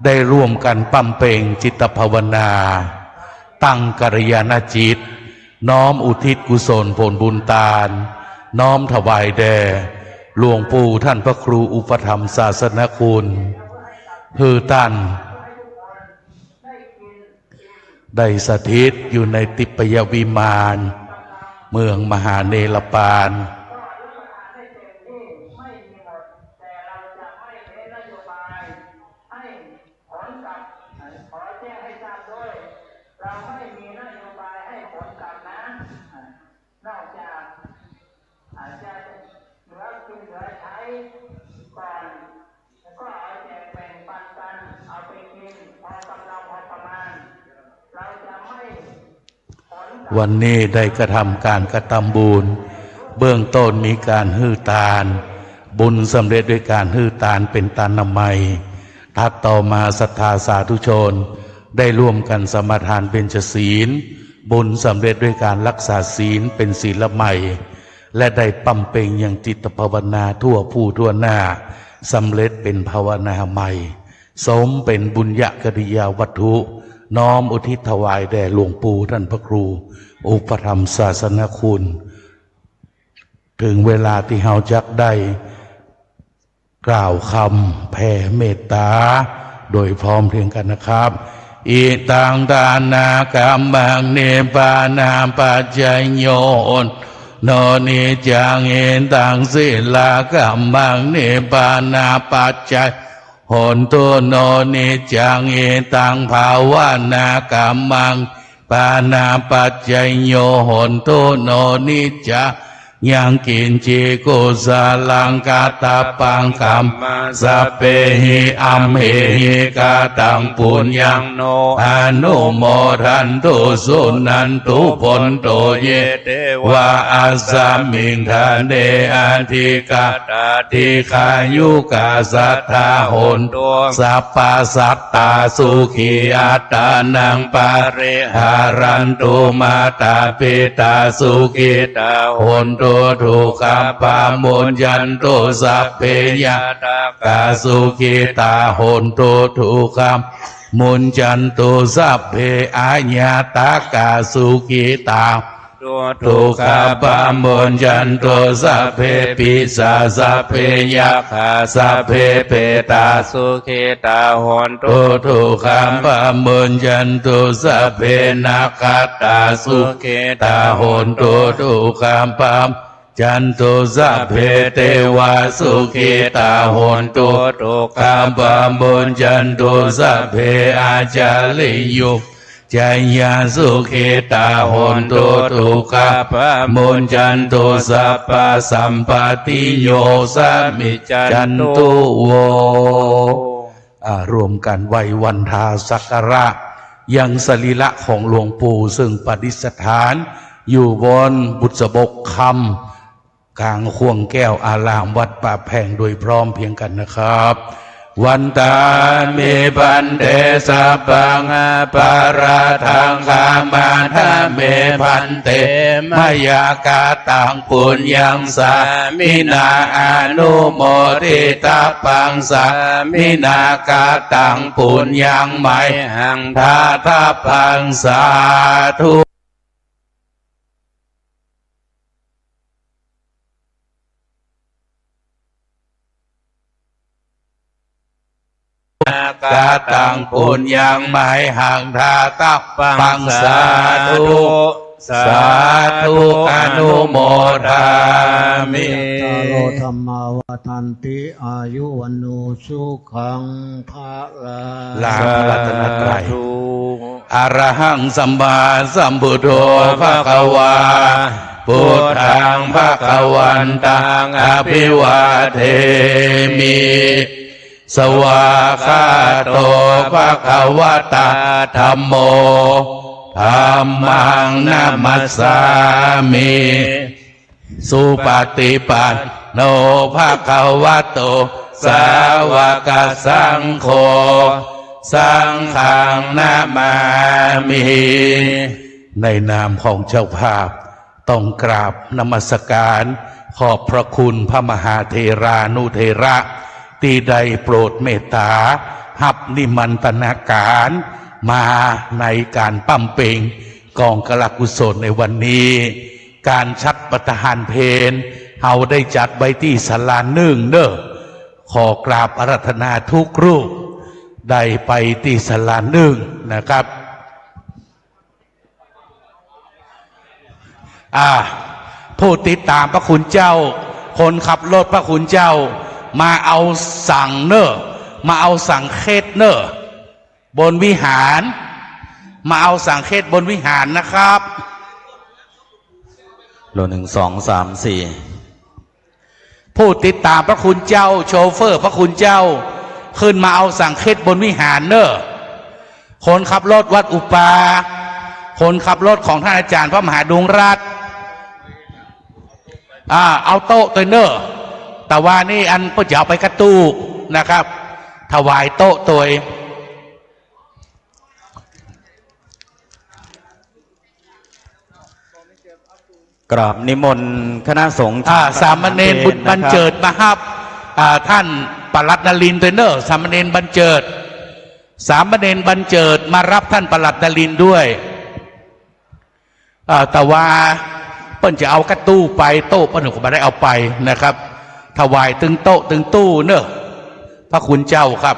ได้ร่วมกันปั้มเป่งจิตภาวนาตั้งกัลยาณจิตน้อมอุทิศกุศลผลบุญตาลน้อมถวายแด่หลวงปู่ท่านพระครูอุปถัมภ์ศาสนคุณคือท่านได้สถิตอยู่ในติปยวิมานเมืองมหาเนรปานวันนี้ได้กระทำการกระทำบุญเบื้องต้นมีการฮื้อตาลบุญสำเร็จด้วยการฮื้อตาลเป็นตานามัยถัดต่อมาศรัทธาสาธุชนได้ร่วมกันสมาทานเบญจศีลบุญสำเร็จด้วยการรักษาศีลเป็นศีลใหม่และได้ปั้มเป่งอย่างจิตภาวนาทั่วผู้ทั่วหน้าสำเร็จเป็นภาวนาใหม่สมเป็นบุญญกริยาวัตถุน้อมอุทิศถวายแด่หลวงปู่ท่านพระครูอุปถัมภ์ศาสนคุณถึงเวลาที่เฮาจักได้กล่าวคำแผ่เมตตาโดยพร้อมเพรียงกันนะครับอิตังทานากัมมังเนปานาปัจจยโยโนนิจังเอตังศิลากัมมังเนปานาปัจจยโหนตุโนนิจังเอตังภาวนากัมมังปานาปัจจยโยโหนตุโนนิจังยังกินจิกุสลังกาตาปังกัมสัพเพหิอัมเหหิกาตังปุญญังโนอนุโมทันตุสุนันตุผลโตเยเตวะอาสามิงทานเดอาทิกาตาทิขายุกาสัทธาโหนตุสัพพสัตตาสุขีอัตตานังปาริหารันตุมาตาปิตาสุขิตาโหนตุทุกขปามุญญันตุสัพเพยะตากาสุขิตาโหนตุทุกขมุญญันตุสัพเพอาญาตากาสุขิตาทุกขปามุญญันตุสัพเพปิสาสัพเพยะขาสัพเพเปตาสุขิตาโหนตุทุกขปามุญญันตุสัพเพนาคตาสุขิตาโหนตุทุกขปาจันตุสัพเพเทวาสุขิตาโหนตุทุกขปามุญญันตุสัพเพอาจาริยุจายาสุขิตาโหนตุทุกขปามุญญันตุสัพพสัมปติโยสัมมิจันตุโวรวมกันไหว้วันทาสักการะ ยังสรีระของหลวงปู่ซึ่งประดิษฐานอยู่บนบุษบกคำกลางข่วงแก้วอารามวัดป่าแพงโดยพร้อมเพียงกันนะครับ วันตามิบันเดสะปังปาราทังคามาทาเมพันเตมยากาตังปุญญังสามินาอนุโมทิตาปังสามินากาตังปุญญังไมหังทาทาปังสาธุกาตังปุญญังไมหังทาทาปังสาธุสาธุอนุโมทามิ ตโลธรรมาวทันติอายุวันโนสุขังภาลา ลาพระรัตนตรัยอรหังสัมมาสัมพุทโธภะคะวาพุทธังภะคะวันตังอภิวาเทมิสวากขาโตภะคะวะตาธัมโมธัมมังนัมมัสสามิสุปฏิปันโนภะคะวะโตสาวกสังโฆสังฆังนามามิในนามของเจ้าภาพต้องกราบนมัสการขอบพระคุณพระมหาเถรานุเถระที่ได้โปรดเมตตาหับนิมันตนาการมาในการปั้มเป่งกองกลกุศลในวันนี้ การชักปฐานเพลเฮาได้จัดไว้ที่ศาลาหนึ่งเนอะขอกราบอาราธนาทุกรูปได้ไปที่ศาลาหนึ่งนะครับผู้ติดตามพระคุณเจ้าคนขับรถพระคุณเจ้ามาเอาสั่งเนอะมาเอาสั่งเคสเนอะบนวิหารมาเอาสั่งเคสบนวิหารนะครับโล1 2 3 4ผู้ติดตามพระคุณเจ้าโชเฟอร์พระคุณเจ้าขึ้นมาเอาสั่งเคสบนวิหารเนอะคนขับรถวัดอุปาคนขับรถของท่านอาจารย์พระมหาดวงรัตน์เอาโต๊ะตัวเนอะแต่ว่านี่อันก็จะเอาไปกระตู้นะครับถวายโต๊ะตัวกราบนิมนต์คณะสงฆ์สามเณรบุตรบรรเจิดมาครับท่านปลัดนลินเทรนเนอร์สามเณรบรรเจิดมารับท่านปลัดนลินด้วยแต่ว่าเปิ้นจะเอากระตู้ไปโต๊ะเปิ้นก็ไม่ได้เอาไปนะครับถวายตึงโต๊ะตึงตู้เนอะพระคุณเจ้าครับ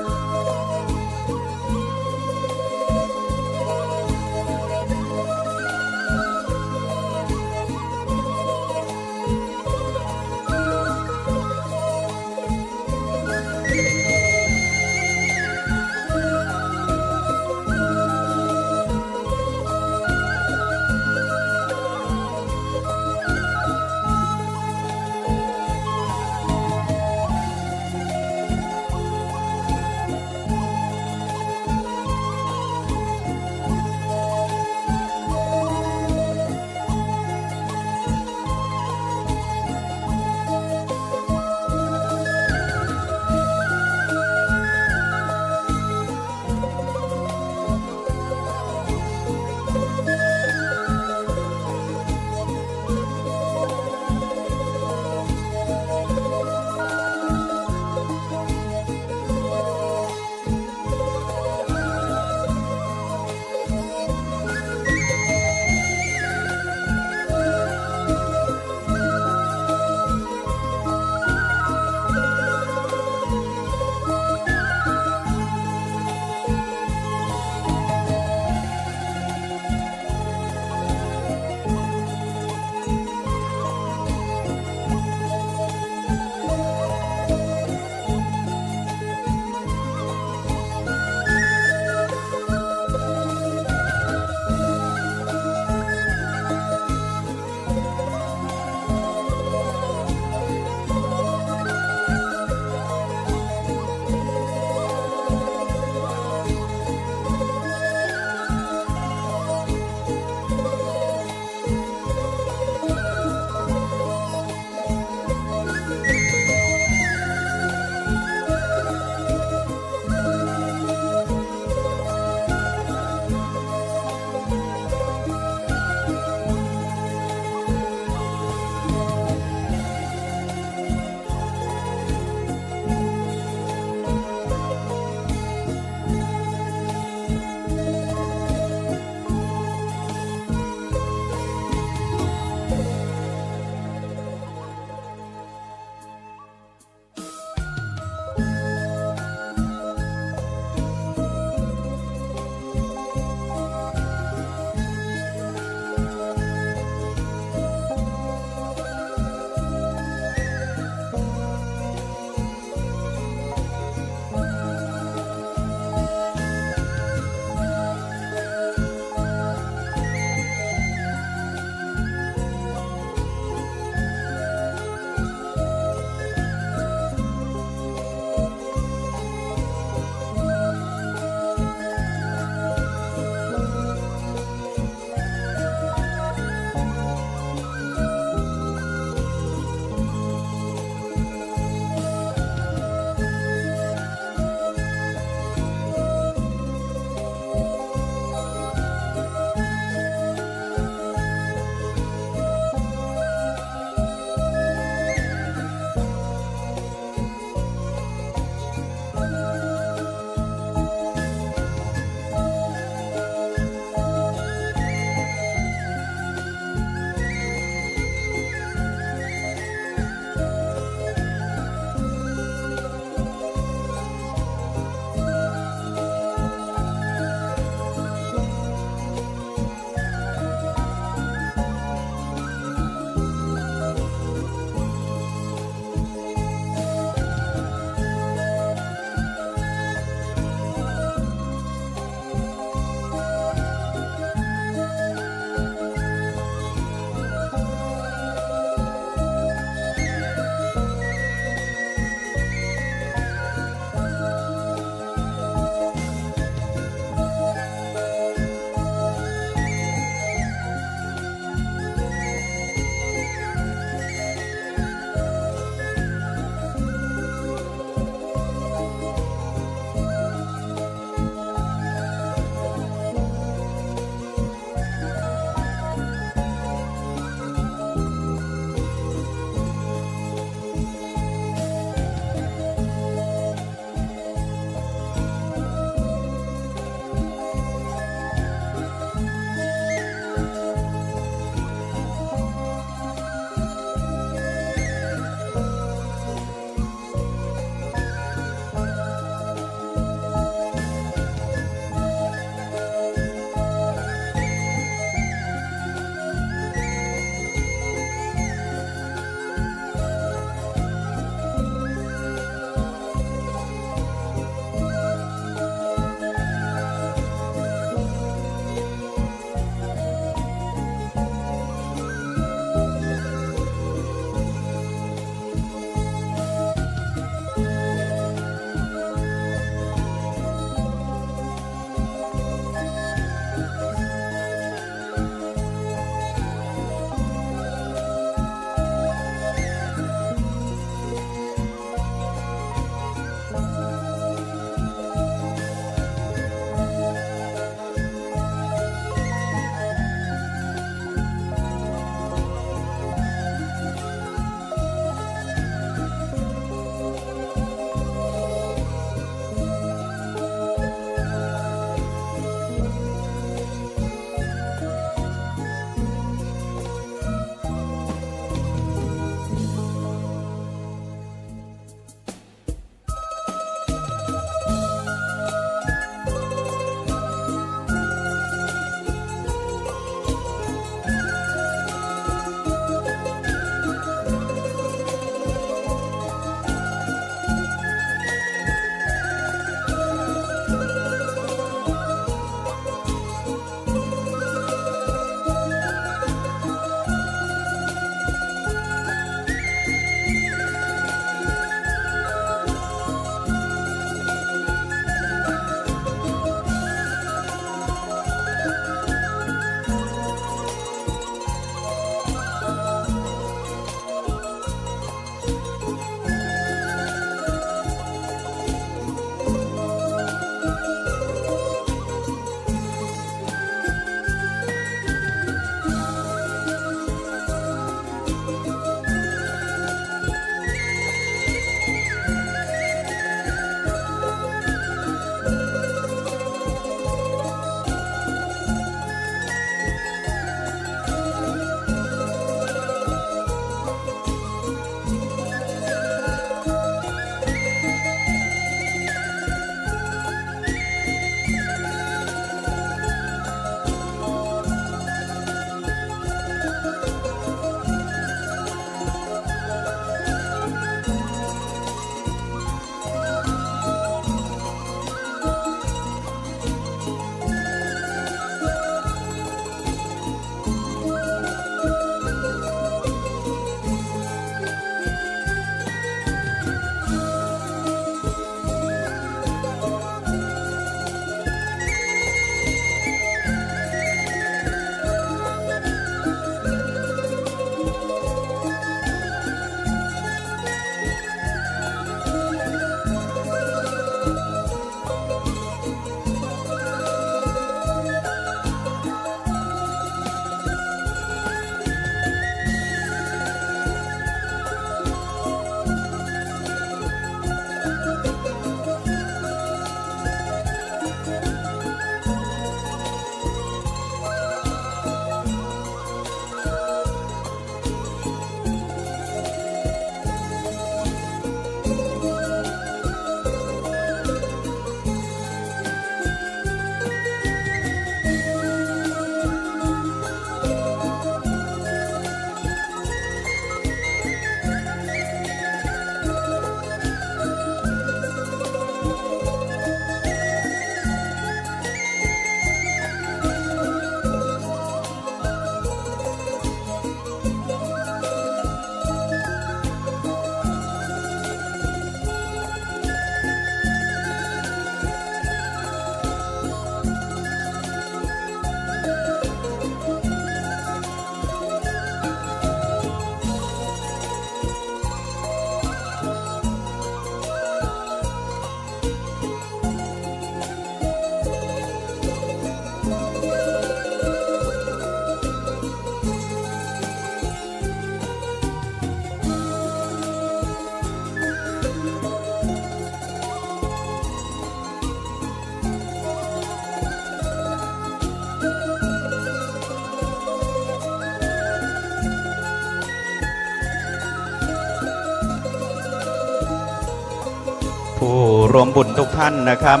ร่วมบุญทุกท่านนะครับ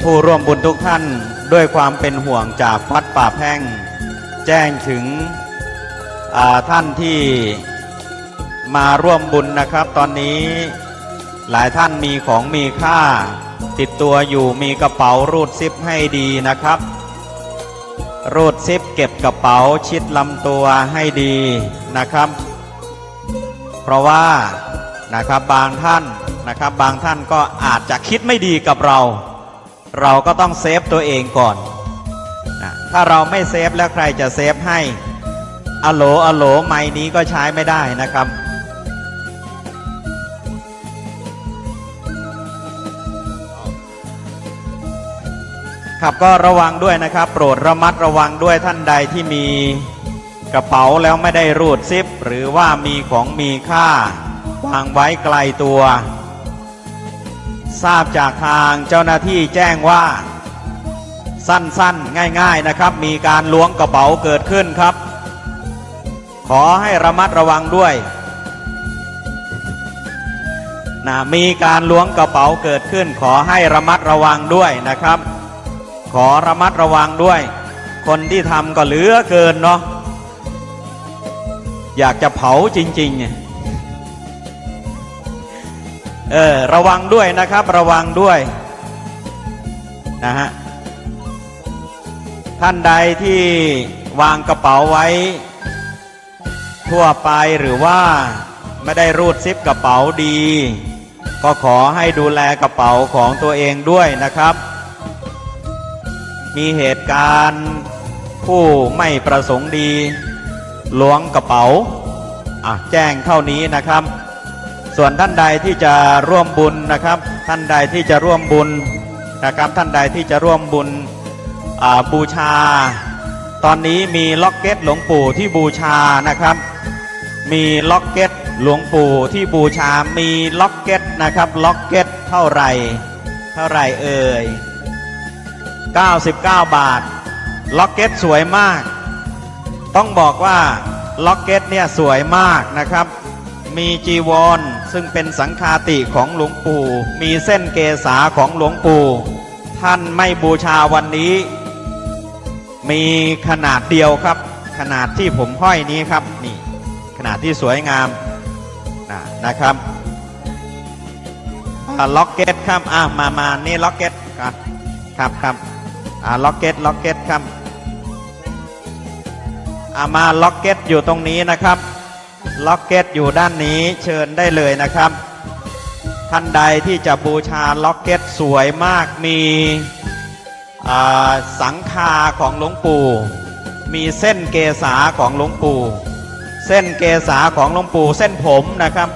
ผู้ร่วมบุญทุกท่านด้วยความเป็นห่วงจากวัดป่าแพ่งแจ้งถึงท่านที่มาร่วมบุญนะครับตอนนี้หลายท่านมีของมีค่าติดตัวอยู่มีกระเป๋ารูดซิปให้ดีนะครับรูดซิปเก็บกระเป๋าชิดลำตัวให้ดีนะครับเพราะว่านะครับบางท่านนะครับบางท่านก็อาจจะคิดไม่ดีกับเราก็ต้องเซฟตัวเองก่อนนะถ้าเราไม่เซฟแล้วใครจะเซฟให้อโหลไม้นี้ก็ใช้ไม่ได้นะครับครับก็ระวังด้วยนะครับโปรดระมัดระวังด้วยท่านใดที่มีกระเป๋าแล้วไม่ได้รูดซิปหรือว่ามีของมีค่าวางไว้ไกลตัวทราบจากทางเจ้าหน้าที่แจ้งว่าสั้นๆง่ายๆนะครับมีการล้วงกระเป๋าเกิดขึ้นครับขอให้ระมัดระวังด้วยมีการล้วงกระเป๋าเกิดขึ้นขอให้ระมัดระวังด้วยนะครับขอระมัดระวังด้วยคนที่ทำก็เหลือเกินเนาะอยากจะเผาจริงๆระวังด้วยนะครับระวังด้วยนะฮะท่านใดที่วางกระเป๋าไว้ทั่วไปหรือว่าไม่ได้รูดซิปกระเป๋าดีก็ขอให้ดูแลกระเป๋าของตัวเองด้วยนะครับมีเหตุการณ์ผู้ไม่ประสงค์ดีล้วงกระเป๋าแจ้งเท่านี้นะครับส่วนท่านใดที่จะร่วมบุญนะครับท่านใดที่จะร่วมบุญนะครับท่านใดที่จะร่วมบุญบูชาตอนนี้มีล็อกเก็ตหลวงปู่ที่บูชานะครับมีล็อกเก็ตหลวงปู่ที่บูชามีล็อกเก็ตนะครับล็อกเก็ตเท่าไหร่เอ่ย99 บาทล็อกเก็ตสวยมากต้องบอกว่าล็อกเก็ตเนี่ยสวยมากนะครับมีจีวรซึ่งเป็นสังฆาติของหลวงปู่มีเส้นเกศาของหลวงปู่ท่านไม่บูชาวันนี้มีขนาดเดียวครับขนาดที่ผมห้อยนี้ครับนี่ขนาดที่สวยงามนะครับล็อกเก็ตครับมานี่ล็อกเก็ตครับล็อกเก็ตครับมาล็อกเก็ตอยู่ตรงนี้นะครับล็อกเก็ตอยู่ด้านนี้เชิญได้เลยนะครับท่านใดที่จะบูชาล็อกเก็ตสวยมากมีสังฆาของหลวงปู่มีเส้นเกศาของหลวงปู่เส้นเกศาของหลวงปู่เส้นผมนะครับ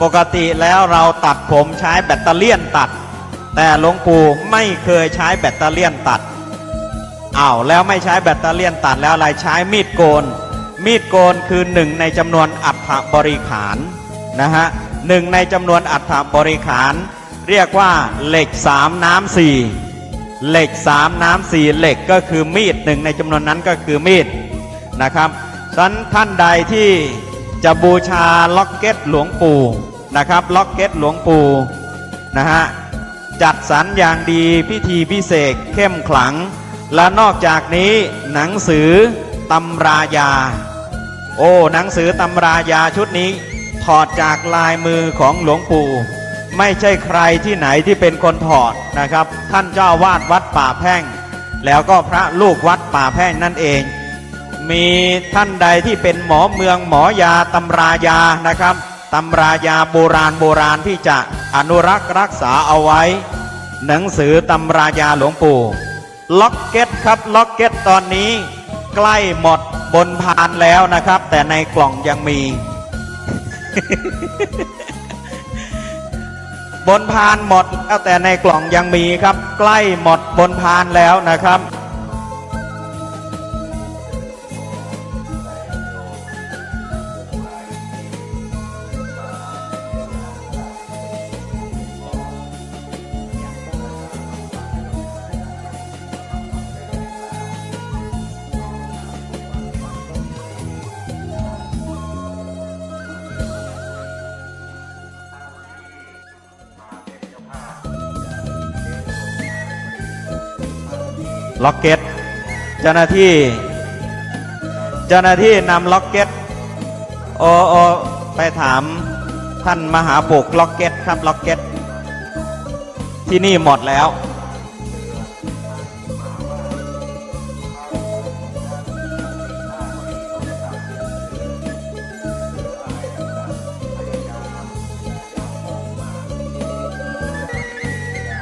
ปกติแล้วเราตัดผมใช้แบตเตอรี่ตัดแต่หลวงปู่ไม่เคยใช้แบตเตอรี่ตัดแล้วไม่ใช้แบตเตอรี่ตัดแล้วอะไรใช้มีดโกนคือหนึ่งในจำนวนอัฐบริขารนะฮะหนึ่งในจำนวนอัฐบริขารเรียกว่าเหล็ก3 น้ำ 4เหล็ก3 น้ำ 4เหล็กก็คือมีดหนึ่งในจำนวนนั้นก็คือมีดนะครับฉะนั้นท่านใดที่จะบูชาล็อกเก็ตหลวงปู่นะครับล็อกเก็ตหลวงปู่นะฮะจัดสรรอย่างดีพิธีพิเศษเข้มขลังและนอกจากนี้หนังสือตำรายาหนังสือตำรายาชุดนี้ถอดจากลายมือของหลวงปู่ไม่ใช่ใครที่ไหนที่เป็นคนถอดนะครับท่านเจ้าวาดวัดป่าแพ่งแล้วก็พระลูกวัดป่าแพ่งนั่นเองมีท่านใดที่เป็นหมอเมืองหมอยาตำรายานะครับตำรายาโบราณที่จะอนุรักษ์รักษาเอาไว้หนังสือตำรายาหลวงปู่ล็อกเก็ตครับล็อกเก็ตตอนนี้ใกล้หมดบนพานแล้วนะครับแต่ในกล่องยังมี บนพานหมดแล้วแต่ในกล่องยังมีครับใกล้หมดบนพานแล้วนะครับ ล็อกเก็ตเจ้าหน้าที่นำล็อกเก็ตโอไปถามท่านมหาปุกล็อกเก็ตครับล็อกเก็ตที่นี่หมดแล้ว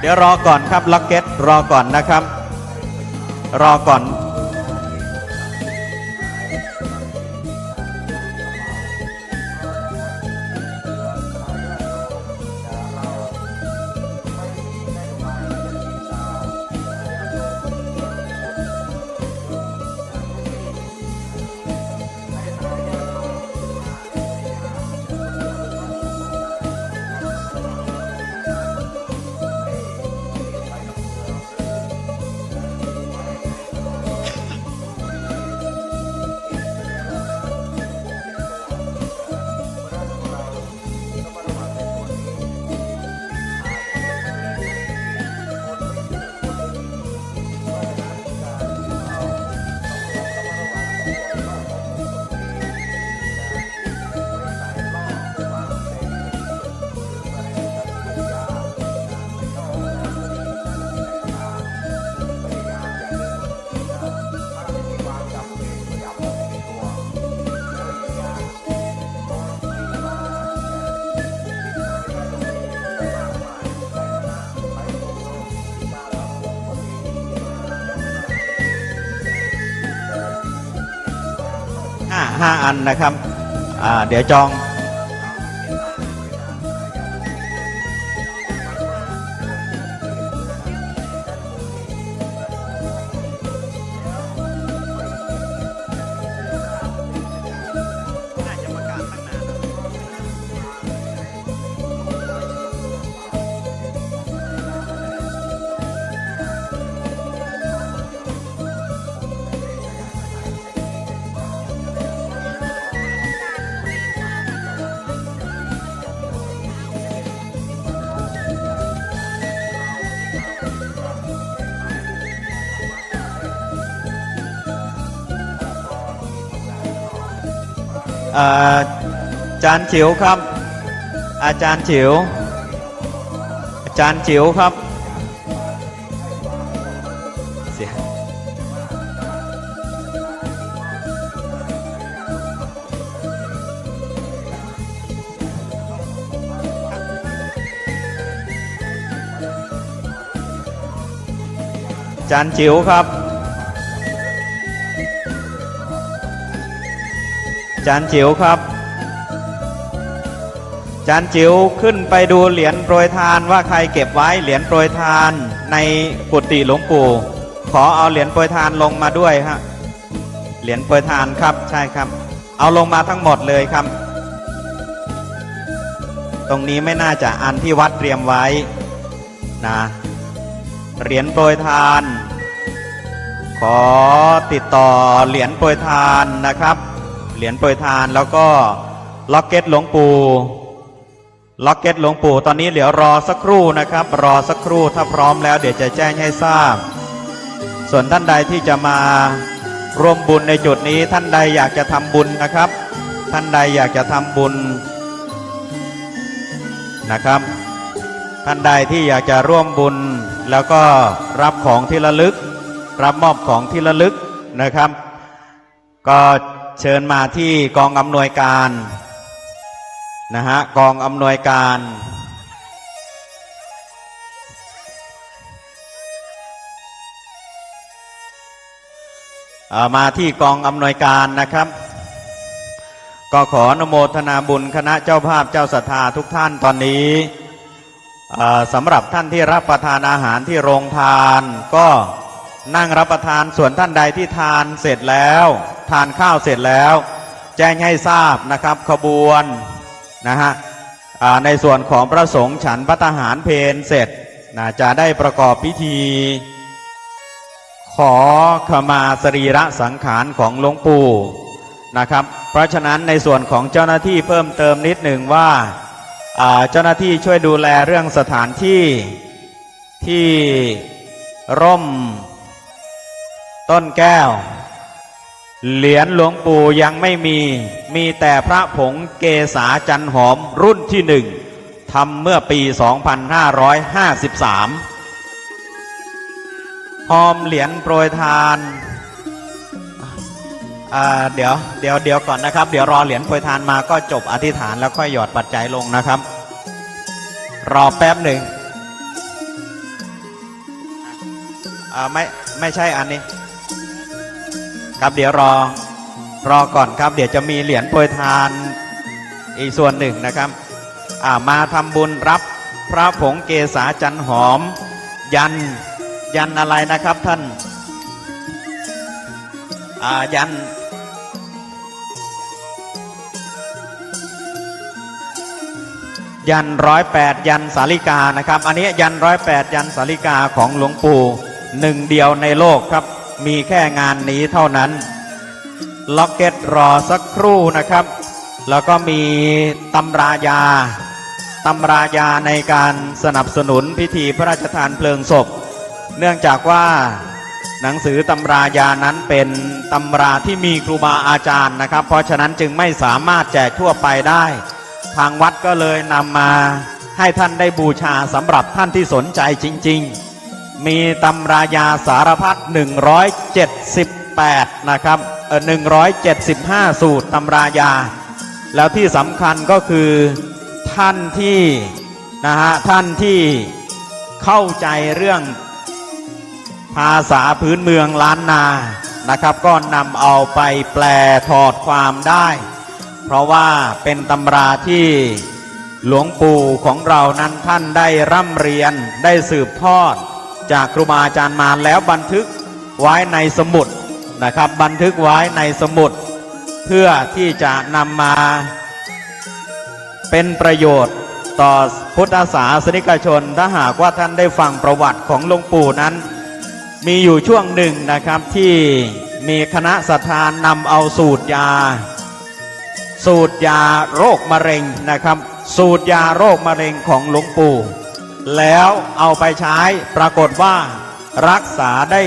เดี๋ยวรอก่อนครับล็อกเก็ตรอก่อนนะครับรอก่อนห้าอันนะครับเดี๋ยวจองอาจารย์ฉิวครับอาจารย์ฉิวครับเสียอาจารย์ฉิวครับอาจารย์จิ๋วครับอาจารย์จิ๋วขึ้นไปดูเหรียญโปรยทานว่าใครเก็บไว้เหรียญโปรยทานในกุฏิหลวงปู่ขอเอาเหรียญโปรยทานลงมาด้วยฮะเหรียญโปรยทานครับใช่ครับเอาลงมาทั้งหมดเลยครับตรงนี้ไม่น่าจะอันที่วัดเตรียมไว้นะเหรียญโปรยทานขอติดต่อเหรียญโปรยทานนะครับเหรียญโปรยทานแล้วก็ล็อกเก็ตหลวงปู่ตอนนี้เดี๋ยวรอสักครู่นะครับรอสักครู่ถ้าพร้อมแล้วเดี๋ยวจะแจ้งให้ทราบส่วนท่านใดที่จะมาร่วมบุญในจุดนี้ท่านใดอยากจะทำบุญนะครับท่านใดอยากจะทำบุญนะครับท่านใดที่อยากจะร่วมบุญแล้วก็รับของที่ระลึกรับมอบของที่ระลึกนะครับก็เชิญมาที่กองอำนวยการนะฮะกองอำนวยการมาที่กองอำนวยการนะครับก็ขออนุโมทนาบุญคณะเจ้าภาพเจ้าศรัทธาทุกท่านตอนนี้สำหรับท่านที่รับประทานอาหารที่โรงทานก็นั่งรับประทานส่วนท่านใดที่ทานเสร็จแล้วทานข้าวเสร็จแล้วแจ้งให้ทราบนะครับขบวนนะฮะในส่วนของพระสงฆ์ฉันภัตตาหารเพลเสร็จนะจะได้ประกอบพิธีขอขมาสรีระสังขารของหลวงปู่นะครับเพราะฉะนั้นในส่วนของเจ้าหน้าที่เพิ่มเติมนิดหนึ่งว่าเจ้าหน้าที่ช่วยดูแลเรื่องสถานที่ที่ร่ม ต้นแก้วเหรียญหลวงปู่ยังไม่มีแต่พระผงเกษาจันหอมรุ่นที่หนึ่งทำเมื่อปี 2553 หอมเหรียญโปรยทานเดี๋ยวก่อนนะครับเดี๋ยวรอเหรียญโปรยทานมาก็จบอธิษฐานแล้วค่อยหยอดปัจจัยลงนะครับรอแป๊บหนึ่งไม่ใช่อันนี้ครับเดี๋ยวรอก่อนครับเดี๋ยวจะมีเหรียญโปรยทานอีกส่วนหนึ่งนะครับมาทำบุญรับพระผงเกษาจันหอมยันอะไรนะครับท่านยัน108ยันสาลิกานะครับอันนี้ยัน108ยันสาลิกาของหลวงปู่หนึ่งเดียวในโลกครับมีแค่งานนี้เท่านั้นล็อกเก็ตรอสักครู่นะครับแล้วก็มีตำรายาในการสนับสนุนพิธีพระราชทานเพลิงศพเนื่องจากว่าหนังสือตำรายานั้นเป็นตำราที่มีครูบาอาจารย์นะครับเพราะฉะนั้นจึงไม่สามารถแจกทั่วไปได้ทางวัดก็เลยนำมาให้ท่านได้บูชาสำหรับท่านที่สนใจจริงๆมีตำรายาสารพัด178นะครับ175สูตรตำรายาแล้วที่สำคัญก็คือท่านที่เข้าใจเรื่องภาษาพื้นเมืองล้านนานะครับก็นำเอาไปแปลถอดความได้เพราะว่าเป็นตำราที่หลวงปู่ของเรานั้นท่านได้ร่ำเรียนได้สืบทอดจากครูบาอาจารย์มาแล้วบันทึกไว้ในสมุดนะครับบันทึกไว้ในสมุดเพื่อที่จะนำมาเป็นประโยชน์ต่อพุทธศาสนิกชนถ้าหากว่าท่านได้ฟังประวัติของหลวงปู่นั้นมีอยู่ช่วงหนึ่งนะครับที่มีคณะศรัทธานำเอาสูตรยาโรคมะเร็งนะครับสูตรยาโรคมะเร็งของหลวงปู่แล้วเอาไปใช้ปรากฏว่ารักษาได้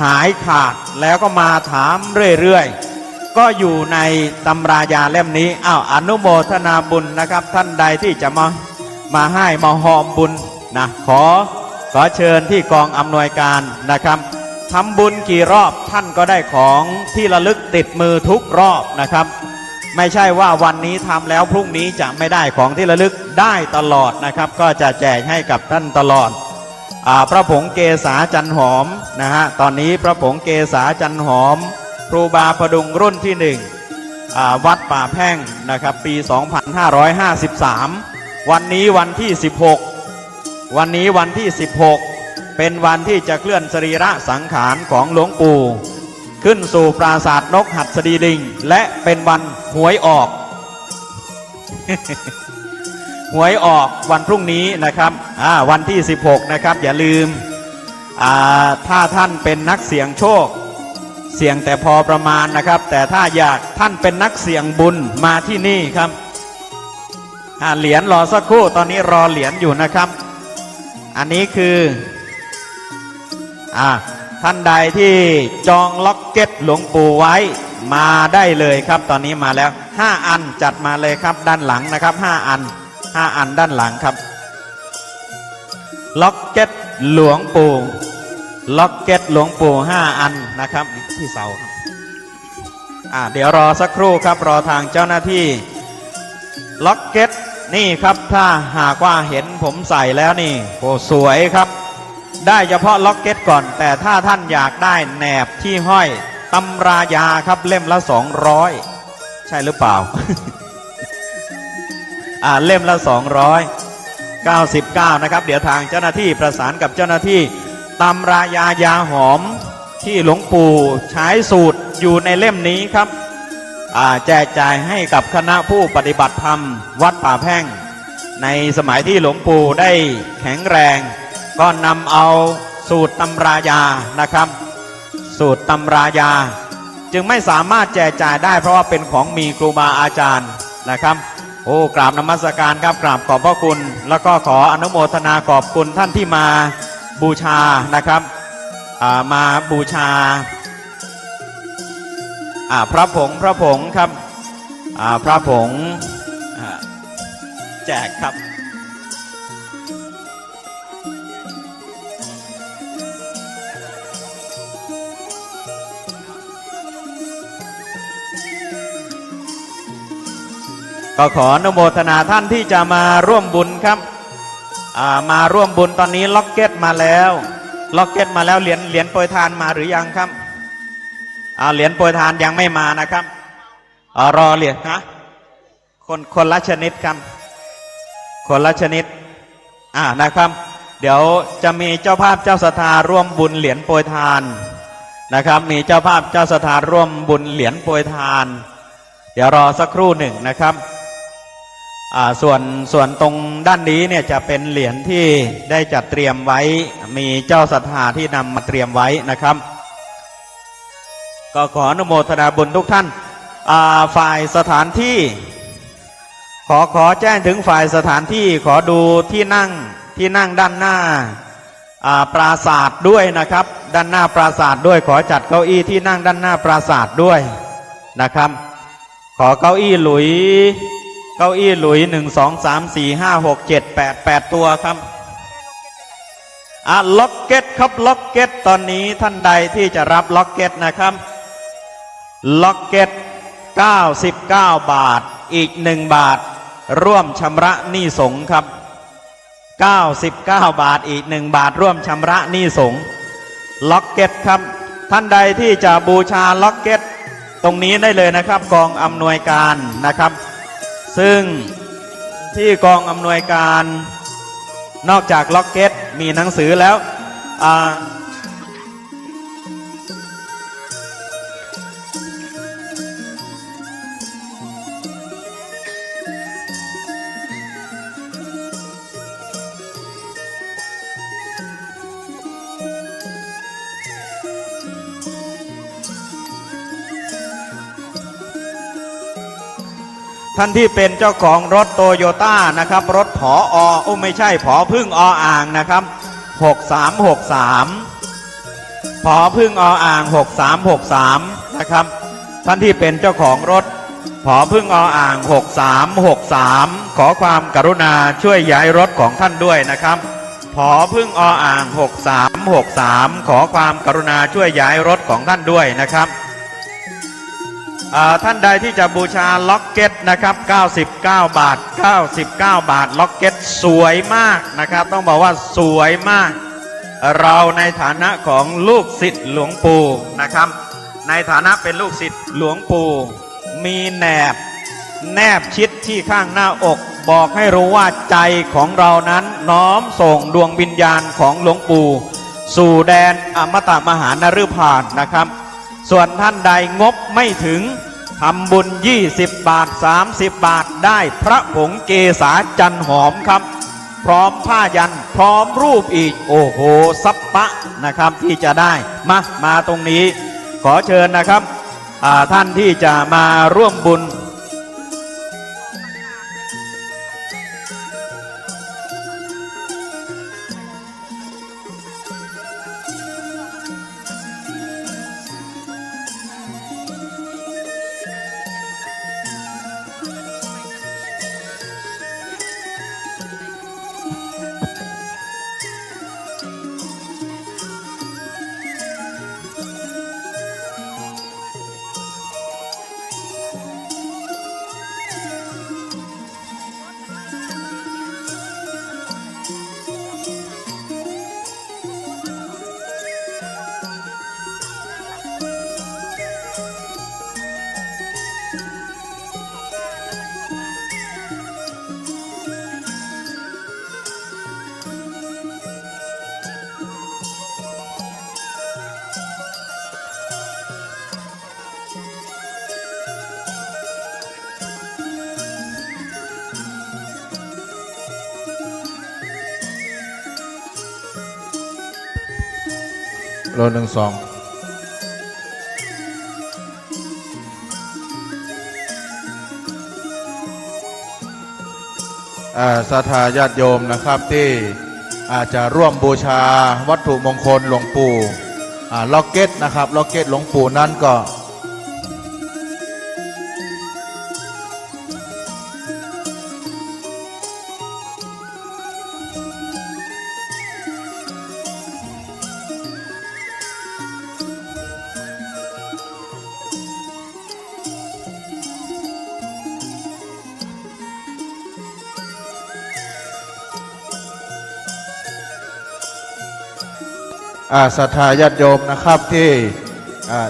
หายขาดแล้วก็มาถามเรื่อยๆก็อยู่ในตำรายาเล่มนี้อนุโมทนาบุญนะครับท่านใดที่จะมาให้มาหอมบุญนะขอเชิญที่กองอำนวยการนะครับทำบุญกี่รอบท่านก็ได้ของที่ระลึกติดมือทุกรอบนะครับไม่ใช่ว่าวันนี้ทำแล้วพรุ่งนี้จะไม่ได้ของที่ระลึกได้ตลอดนะครับก็จะแจกให้กับท่านตลอดพระผงเกษาจันหอมนะฮะตอนนี้พระผงเกษาจันหอมครูบาพดุงรุ่นที่1วัดป่าแพ่งนะครับปี 2553 วันนี้วันที่ 16เป็นวันที่จะเคลื่อนสรีระสังขารของหลวงปู่ขึ้นสู่ปราสาทนกหัสดีลิงและเป็นวันหวยออก หวยออกวันพรุ่งนี้นะครับวันที่16นะครับอย่าลืมถ้าท่านเป็นนักเสี่ยงโชคเสี่ยงแต่พอประมาณนะครับแต่ถ้าอยากท่านเป็นนักเสี่ยงบุญมาที่นี่ครับเหรียญรอสักครู่ตอนนี้รอเหรียญอยู่นะครับอันนี้คือท่านใดที่จองล็อกเก็ตหลวงปู่ไว้มาได้เลยครับตอนนี้มาแล้ว5อันจัดมาเลยครับด้านหลังนะครับ5อันด้านหลังครับล็อกเก็ตหลวงปู่5อันนะครับที่เสาครับเดี๋ยวรอสักครู่ครับรอทางเจ้าหน้าที่ล็อกเก็ตนี่ครับถ้าหากว่าเห็นผมใส่แล้วนี่โอ้สวยครับได้เฉพาะล็อกเก็ตก่อนแต่ถ้าท่านอยากได้แหนบที่ห้อยตำรายาครับเล่มละ200ใช่หรือเปล่า เล่มละ299นะครับเดี๋ยวทางเจ้าหน้าที่ประสานกับเจ้าหน้าที่ตำรายายาหอมที่หลวงปู่ใช้สูตรอยู่ในเล่มนี้ครับแจกจ่ายให้กับคณะผู้ปฏิบัติธรรมวัดป่าแพ่งในสมัยที่หลวงปู่ได้แข็งแรงก็นำเอาสูตรตำรายานะครับสูตรตำรายาจึงไม่สามารถแจกจ่ายได้เพราะว่าเป็นของมีครูบาอาจารย์นะครับกราบนมัสการครับกราบขอบพระคุณแล้วก็ขออนุโมทนาขอบคุณท่านที่มาบูชานะครับมาบูชา พระผงครับพระผงแจกครับก็ขออนุโมทนาท่านที่จะมาร่วมบุญครับมาร่วมบุญตอนนี้ล็อกเก็ตมาแล้วเหรียญโปรยทานมาหรือยังครับเหรียญโปรยทานยังไม่มานะครับรอเหรียญนะคนละชนิดครับคนละชนิดนะครับเดี๋ยวจะมีเจ้าภาพเจ้าศรัทธาร่วมบุญเหรียญโปรยทานนะครับมีเจ้าภาพเจ้าศรัทธาร่วมบุญเหรียญโปรยทานเดี๋ยวรอสักครู่หนึ่งนะครับส่วนตรงด้านนี้เนี่ยจะเป็นเหรียญที่ได้จัดเตรียมไว้มีเจ้าศรัทธาที่นำมาเตรียมไว้นะครับก็ขออนุโมทนาบุญทุกท่านฝ่ายสถานที่ขอแจ้งถึงฝ่ายสถานที่ขอดูที่นั่งด้านหน้าปราสาทด้วยนะครับด้านหน้าปราสาทด้วยขอจัดเก้าอี้ที่นั่งด้านหน้าปราสาทด้วยนะครับขอเก้าอี้หลุย1 2 3 4 5 6 7 8ตัวครับล็อกเก็ตครับล็อกเก็ตตอนนี้ท่านใดที่จะรับล็อกเก็ตนะครับล็อกเก็ต99 บาทอีก1 บาทร่วมชำระหนี้สงฆ์ครับ99 บาทอีก1 บาทร่วมชำระหนี้สงฆ์ล็อกเก็ตครับท่านใดที่จะบูชาล็อกเก็ตตรงนี้ได้เลยนะครับกองอำนวยการนะครับซึ่งที่กองอำนวยการนอกจากล็อกเก็ตมีหนังสือแล้วท่านที่เป็นเจ้าของรถโตโยต้านะครับรถไม่ใช่ผอพึ่งอ่างนะครับ6363ผอพึ่งอ่าง6363นะครับท่านที่เป็นเจ้าของรถผอพึ่งอ่าง6363ขอความกรุณาช่วยย้ายรถของท่านด้วยนะครับผอพึ่งอ่าง6363ขอความกรุณาช่วยย้ายรถของท่านด้วยนะครับท่านใดที่จะบูชาล็อกเก็ตนะครับ99 บาทล็อกเก็ตสวยมากนะครับต้องบอกว่าสวยมากเราในฐานะของลูกศิษย์หลวงปู่นะครับในฐานะเป็นลูกศิษย์หลวงปู่มีแนบชิดที่ข้างหน้าอกบอกให้รู้ว่าใจของเรานั้นน้อมส่งดวงวิญญาณของหลวงปู่สู่แดนอมตะมหานฤพานนะครับส่วนท่านใดงบไม่ถึงทำบุญ20 บาท30 บาทได้พระผงเกษาจันหอมครับพร้อมผ้ายันพร้อมรูปอีกโอ้โหซับปะนะครับที่จะได้มาตรงนี้ขอเชิญนะครับท่านที่จะมาร่วมบุญโล12ศรัทธาญาติโยมนะครับที่อาจจะร่วมบูชาวัตถุมงคลหลวงปู่ล็อกเก็ตนะครับล็อกเก็ตหลวงปู่นั้นก็ ศรัทธาญาติโยมนะครับที่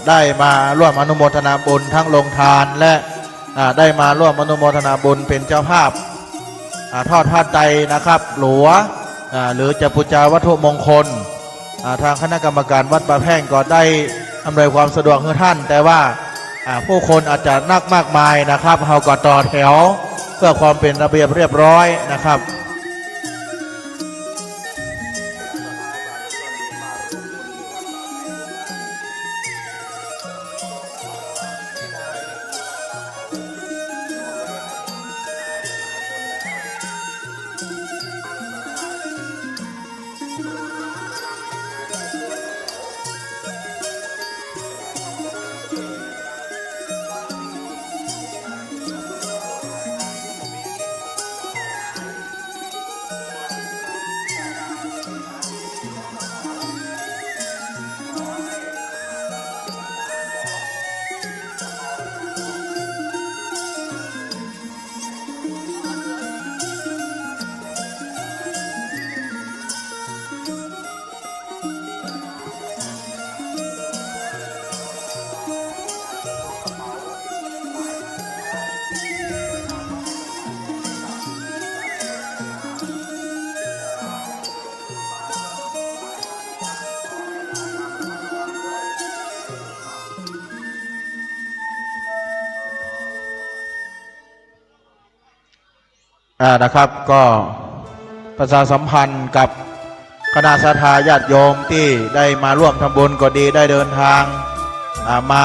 ได้มาร่วมอนุโมทนาบุญทั้งลงทานและได้มาร่วมอนุโมทนาบุญเป็นเจ้าภาพทอดผ้าไตรนะครับหลัวหรือจะปูจาวัตถุมงคลทางคณะกรรมการวัดป่าแพ่งก็ได้อำนวยความสะดวกให้ท่านแต่ว่าผู้คนอาจจะนักมากมายนะครับเราก็ต่อแถวเพื่อความเป็นระเบียบเรียบร้อยนะครับนะครับก็ประชาสัมพันธ์กับคณะศรัทธาญาติโยมที่ได้มาร่วมทำบุญก็ดีได้เดินทางมา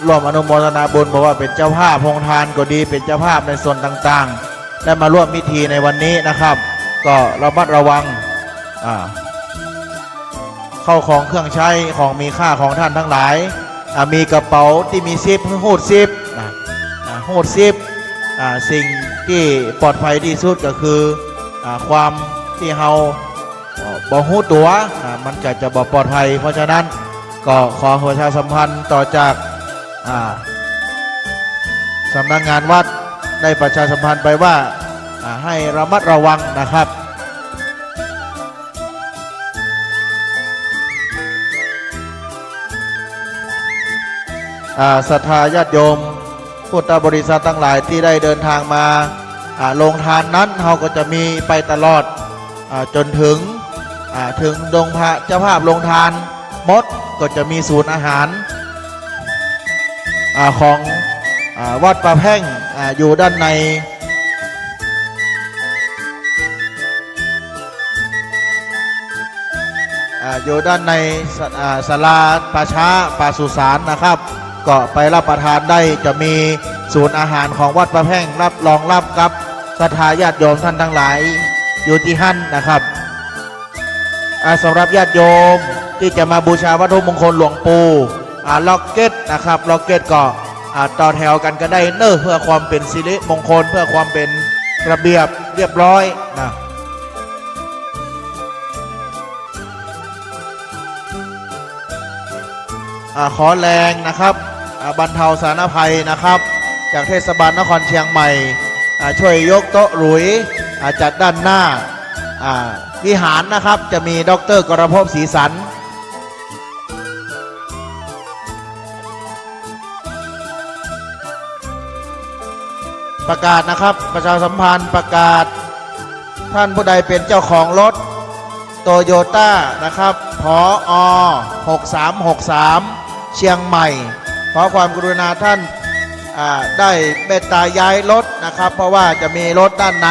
ร่วมอนุโมทนาบุญบอกว่าเป็นเจ้าภาพโรงทานก็ดีเป็นเจ้าภาพในส่วนต่างๆได้มาร่วมพิธีในวันนี้นะครับก็ระมัดระวังเข้าของเครื่องใช้ของมีค่าของท่านทั้งหลายมีกระเป๋าที่มีซิปหูดซิปหูดซิปสิ่งที่ปลอดภัยที่สุดก็คือความที่เราบ่หูตัวมันก็จะบ่ปลอดภัยเพราะฉะนั้นก็ขอประชาสัมพันธ์ต่อจากสำนักงานวัดได้ประชาสัมพันธ์ไปว่าให้ระมัดระวังนะครับศรัทธาญาติโยมพุทธบริษัททั้งหลายที่ได้เดินทางมาลงทานนั้นเราก็จะมีไปตลอดจนถึงดงพระเจ้าภาพลงทานมดก็จะมีศูนย์อาหารของวัดป่าแพ่งอยู่ด้านในอยู่ด้านในศาลาป่าช้าป่าสุสานนะครับก็ไปรับประทานได้จะมีศูนย์อาหารของวัดป่าแพ่งรับรองรับกับศรัทธาญาติโยมท่านทั้งหลายอยู่ที่หั่นนะครับสำหรับญาติโยมที่จะมาบูชาวัตถุมงคลหลวงปู่ล็อกเก็ตนะครับล็อกเก็ตก็ต่อแถวกันก็ได้เนอะเพื่อความเป็นสิริมงคลเพื่อความเป็นระเบียบเรียบร้อยนะขอแรงนะครับบรรเทาสาธารณภัยนะครับจากเทศบาลนครเชียงใหม่ช่วยยกโต๊ะหลุยจัดด้านหน้าวิหารนะครับจะมีดร.กรภพศรีสันประกาศนะครับประชาสัมพันธ์ประกาศท่านผู้ใดเป็นเจ้าของรถโตโยต้านะครับผอ6363เชียงใหม่ขอความกรุณาท่านได้เมตตาย้ายรถนะครับเพราะว่าจะมีรถด้านใน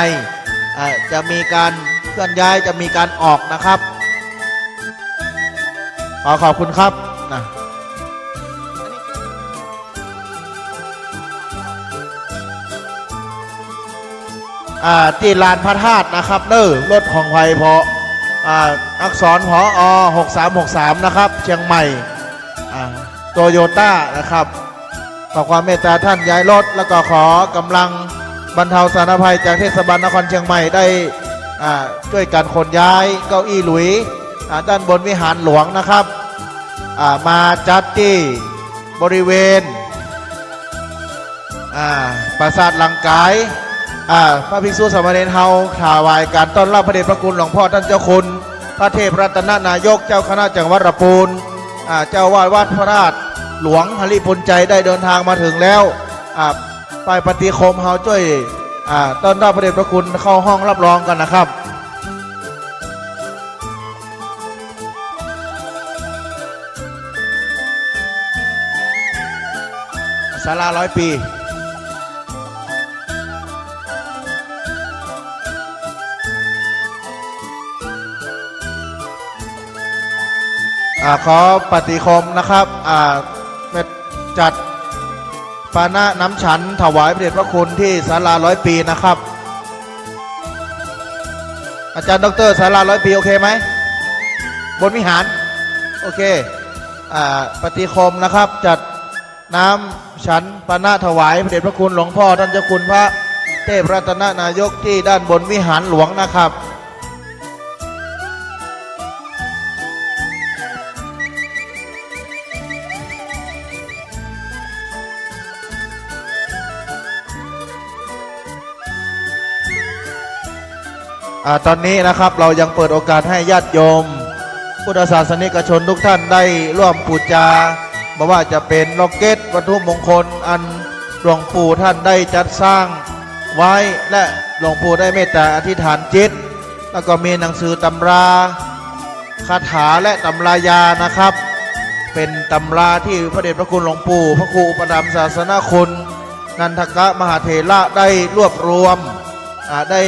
จะมีการเคลื่อนย้ายจะมีการออกนะครับขอบคุณครับนะที่ลานพระธาตุนะครับรถของไฟพออักษรผอ6363นะครับเชียงใหม่โตโยต้านะครับขอความเมตตาท่านย้ายรถแล้วก็ขอกำลังบรรเทาสาธารณภัยจากเทศบาลนครเชียงใหม่ได้ช่วยกันขนย้ายเก้าอี้หลุยด้านบนวิหารหลวงนะครับมาจัดที่บริเวณปราสาทลังกายพระภิกษุสามเณรเฮาถวายการต้อนรับพระเดชพระคุณหลวงพ่อท่านเจ้าคุณพ ระเทพรัตนนายกเจ้าคณะจังหวัดระปูนเจ้าวาดวัดพระราชหลวงหริพุนใจได้เดินทางมาถึงแล้วไปปฏิคมเฮาช่วยต้อนรับพระเดชพระคุณเข้าห้องรับรองกันนะครับศาลา100 ปีขอปฏิคมนะครับจัดปานะน้ำฉันถวายพระเดชพระคุณที่ศาลา100 ปีนะครับอาจารย์ดรศาลา100 ปีโอเคไหมบนวิหารโอเคปฏิคมนะครับจัดน้ำฉันปานะถวายพระเดชพระคุณหลวงพ่อท่านเจ้าคุณพระเทพรัตนนายกที่ด้านบนวิหารหลวงนะครับตอนนี้นะครับเรายังเปิดโอกาสให้ญาติโยมพุทธศาสนิกชนทุกท่านได้ร่วมบูชาไม่ว่าจะเป็นล็อกเก็ตวัตถุมงคลอันหลวงปู่ท่านได้จัดสร้างไว้และหลวงปู่ได้เมตตาอธิษฐานจิตแล้วก็มีหนังสือตำราคาถาและตำรายานะครับเป็นตำราที่พระเดชพระคุณหลวงปู่พระครูอุปถัมภ์ศาสนคุณนันทกะมหาเถระได้รวบรวมได้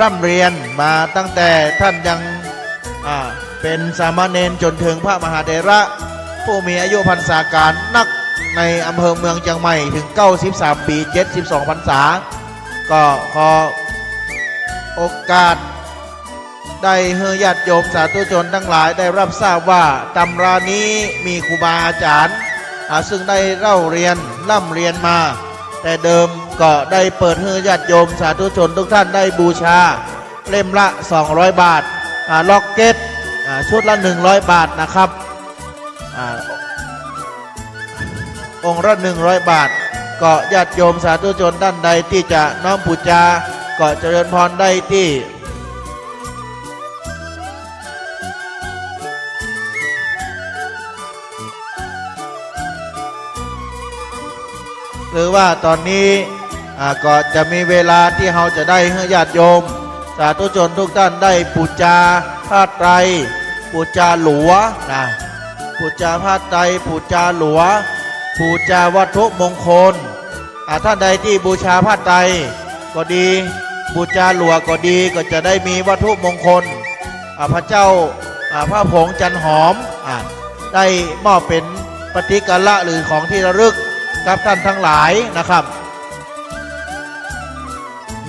ร่ำเรียนมาตั้งแต่ท่านยังเป็นสามเณรจนถึงพระมหาเถระผู้มีอายุพรรษาการนักในอำเภอเมืองเชียงใหม่ถึง93 ปี 72 พรรษาก็ขอโอกาสได้ให้ญาติโยมสาธุชนทั้งหลายได้รับทราบว่าตำรานี้มีครูบาอาจารย์ซึ่งได้เล่าเรียนร่ำเรียนมาแต่เดิมก็ได้เปิดให้ญาติโยมสาธุชนทุกท่านได้บูชาเล่มละ200 บาทล็อกเก็ตชุดละ100 บาทนะครับองค์ละ100 บาทก็ญาติโยมสาธุชนท่านใดที่จะน้อมบูชาก็เจริญพรได้ที่หรือว่าตอนนี้ก็จะมีเวลาที่เราจะได้ให้ญาติโยมสาธุชนทุกท่านได้บูชาผ้าไตรบูชาหลวงบูชาผ้าไตรบูชาหลวงบูชาวัตถุมงคลท่านใดที่บูชาผ้าไตรก็ดีบูชาหลวงก็ดีก็จะได้มีวัตถุมงคลพระเจ้าพระผงจันหอมได้มอบเป็นปฏิกะหรือของที่ระลึกกับท่านทั้งหลายนะครับ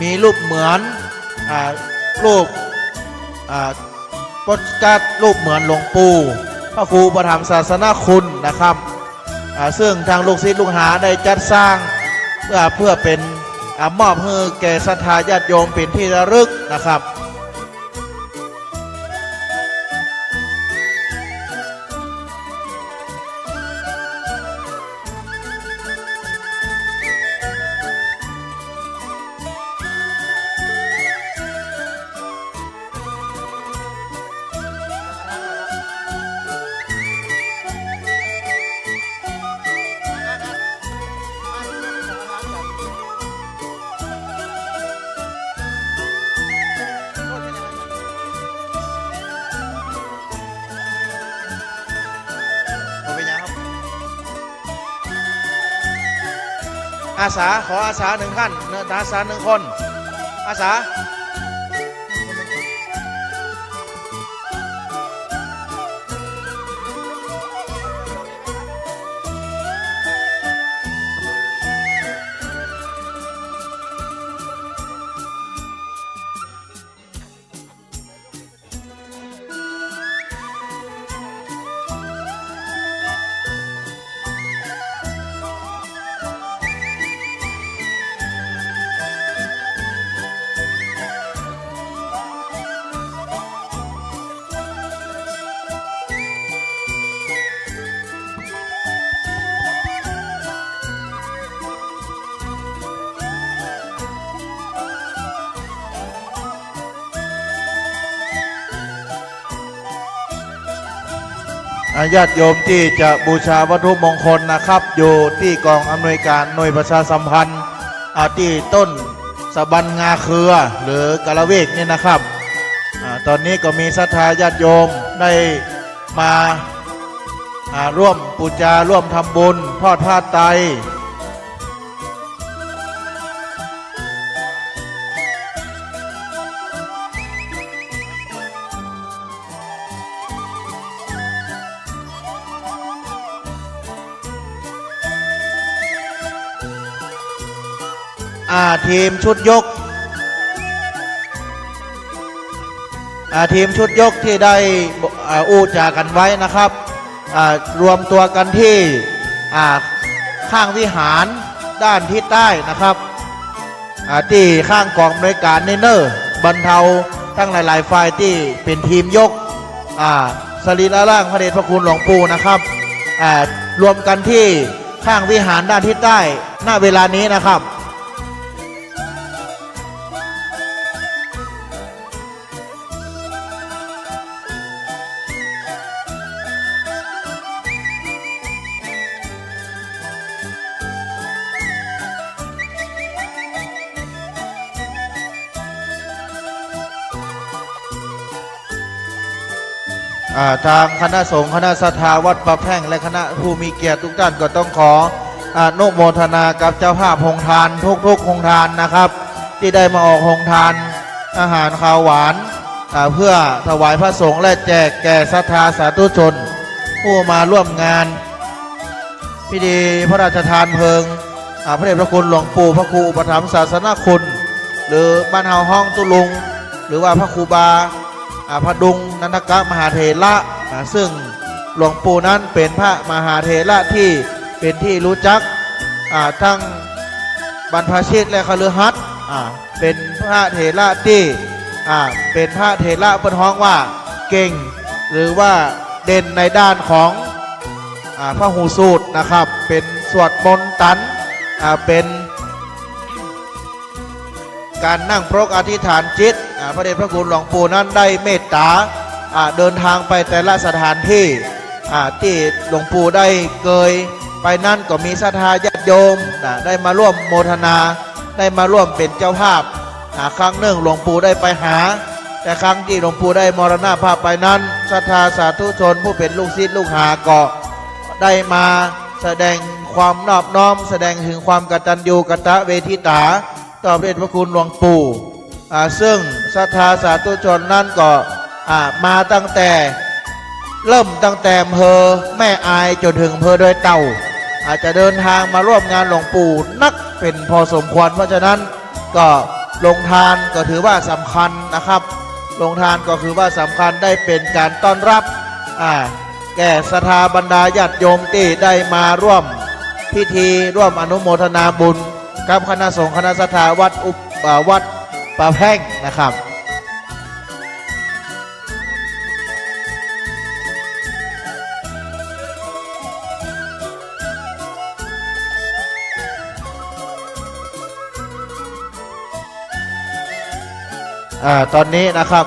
มีรูปเหมือนรูปโปสการ์ดรูปเหมือนหลวงปู่พระครูประธรรมศาสนาคุณนะครับซึ่งทางลูกศิษย์ลูกหาได้จัดสร้างเพื่อเป็นมอบให้แก่ศรัทธาญาติโยมเป็นที่ระลึกนะครับอาสาขออาสา1 ท่านอาสา1 คนอาสา ญาติโยมที่จะบูชาวัตถุมงคลนะครับ อยู่ที่กองอำนวยการหน่วยประชาสัมพันธ์ที่ต้นสะบันงาเครือหรือกะละเวกนี่นะครับตอนนี้ก็มีศรัทธาญาติโยมได้มาร่วมปูจาร่วมทำบุญทอดผ้าไตรทีมชุดยกทีมชุดยกที่ได้อู้จากันไว้นะครับรวมตัวกันที่ข้างวิหารด้านทิศใต้นะครับที่ข้างกองบริการเนอร์บรรเทาทั้งหลายๆฝ่ายที่เป็นทีมยกสรีระร่างพระเดชพระคุณหลวงปู่นะครับรวมกันที่ข้างวิหารด้านทิศใต้ณเวลานี้นะครับทางคณะสงฆ์คณะศรัทธาวัดประแพร่งและคณะผู้มีเกียรติทุกท่านก็ต้องขออนุโมทนากับเจ้าภาพโฮงทานทุกโฮงทานนะครับ ที่ได้มาออกโฮงทานอาหารข้าวหวานเพื่อถวายพระสงฆ์และแจกแก่ศรัทธาสาธุชนผู้มาร่วมงานพิธีพระราชทานเพลิงพระเดชพระคุณหลวงปู่พระครูอุปถัมภ์ศาสนคุณ หรือบ้านเฮาห้องตุลุงหรือว่าพระครูบาพระดุงนันทกะมหาเถระซึ่งหลวงปู่นั้นเป็นพระมหาเถระที่เป็นที่รู้จักทั้งบรรพชิตและคฤหัสถ์เป็นพระเถระที่เป็นพระเถระเป็นฮ้องว่าเก่งหรือว่าเด่นในด้านของพระหูสูตรนะครับเป็นสวดมนต์ตันเป็นการนั่งพรกอธิษฐานจิตพระเดชพระคุณหลวงปู่นั้นได้เมตตาเดินทางไปแต่ละสถานที่ที่หลวงปู่ได้เกยไปนั่นก็มีศรัทธาญาติโยมได้มาร่วมโมทนาได้มาร่วมเป็นเจ้าภาพครั้งหนึ่งหลวงปู่ได้ไปหาแต่ครั้งที่หลวงปู่ได้มรณภาพไปนั้นศรัทธาสาธุชนผู้เป็นลูกศิษย์ลูกหาก็ได้มาแสดงความนอบน้อมแสดงถึงความกตัญญูกตเวทิตาต่อพระเดชพระคุณหลวงปู่ซึ่งศรัทธาสาธุชนนั่นก็มาตั้งแต่เริ่มตั้งแต่อำเภอแม่อายจนถึงอำเภอดอยเต่าอาจจะเดินทางมาร่วมงานหลวงปู่นักเป็นพอสมควรเพราะฉะนั้นก็ลงทานก็ถือว่าสำคัญนะครับลงทานก็คือว่าสำคัญได้เป็นการต้อนรับแก่ศรัทธาบรรดาญาติโยมที่ได้มาร่วมพิธีร่วมอนุโมทนาบุญกับคณะสงฆ์คณะศรัทธาวัดประแพร่งนะครับตอนนี้นะครับ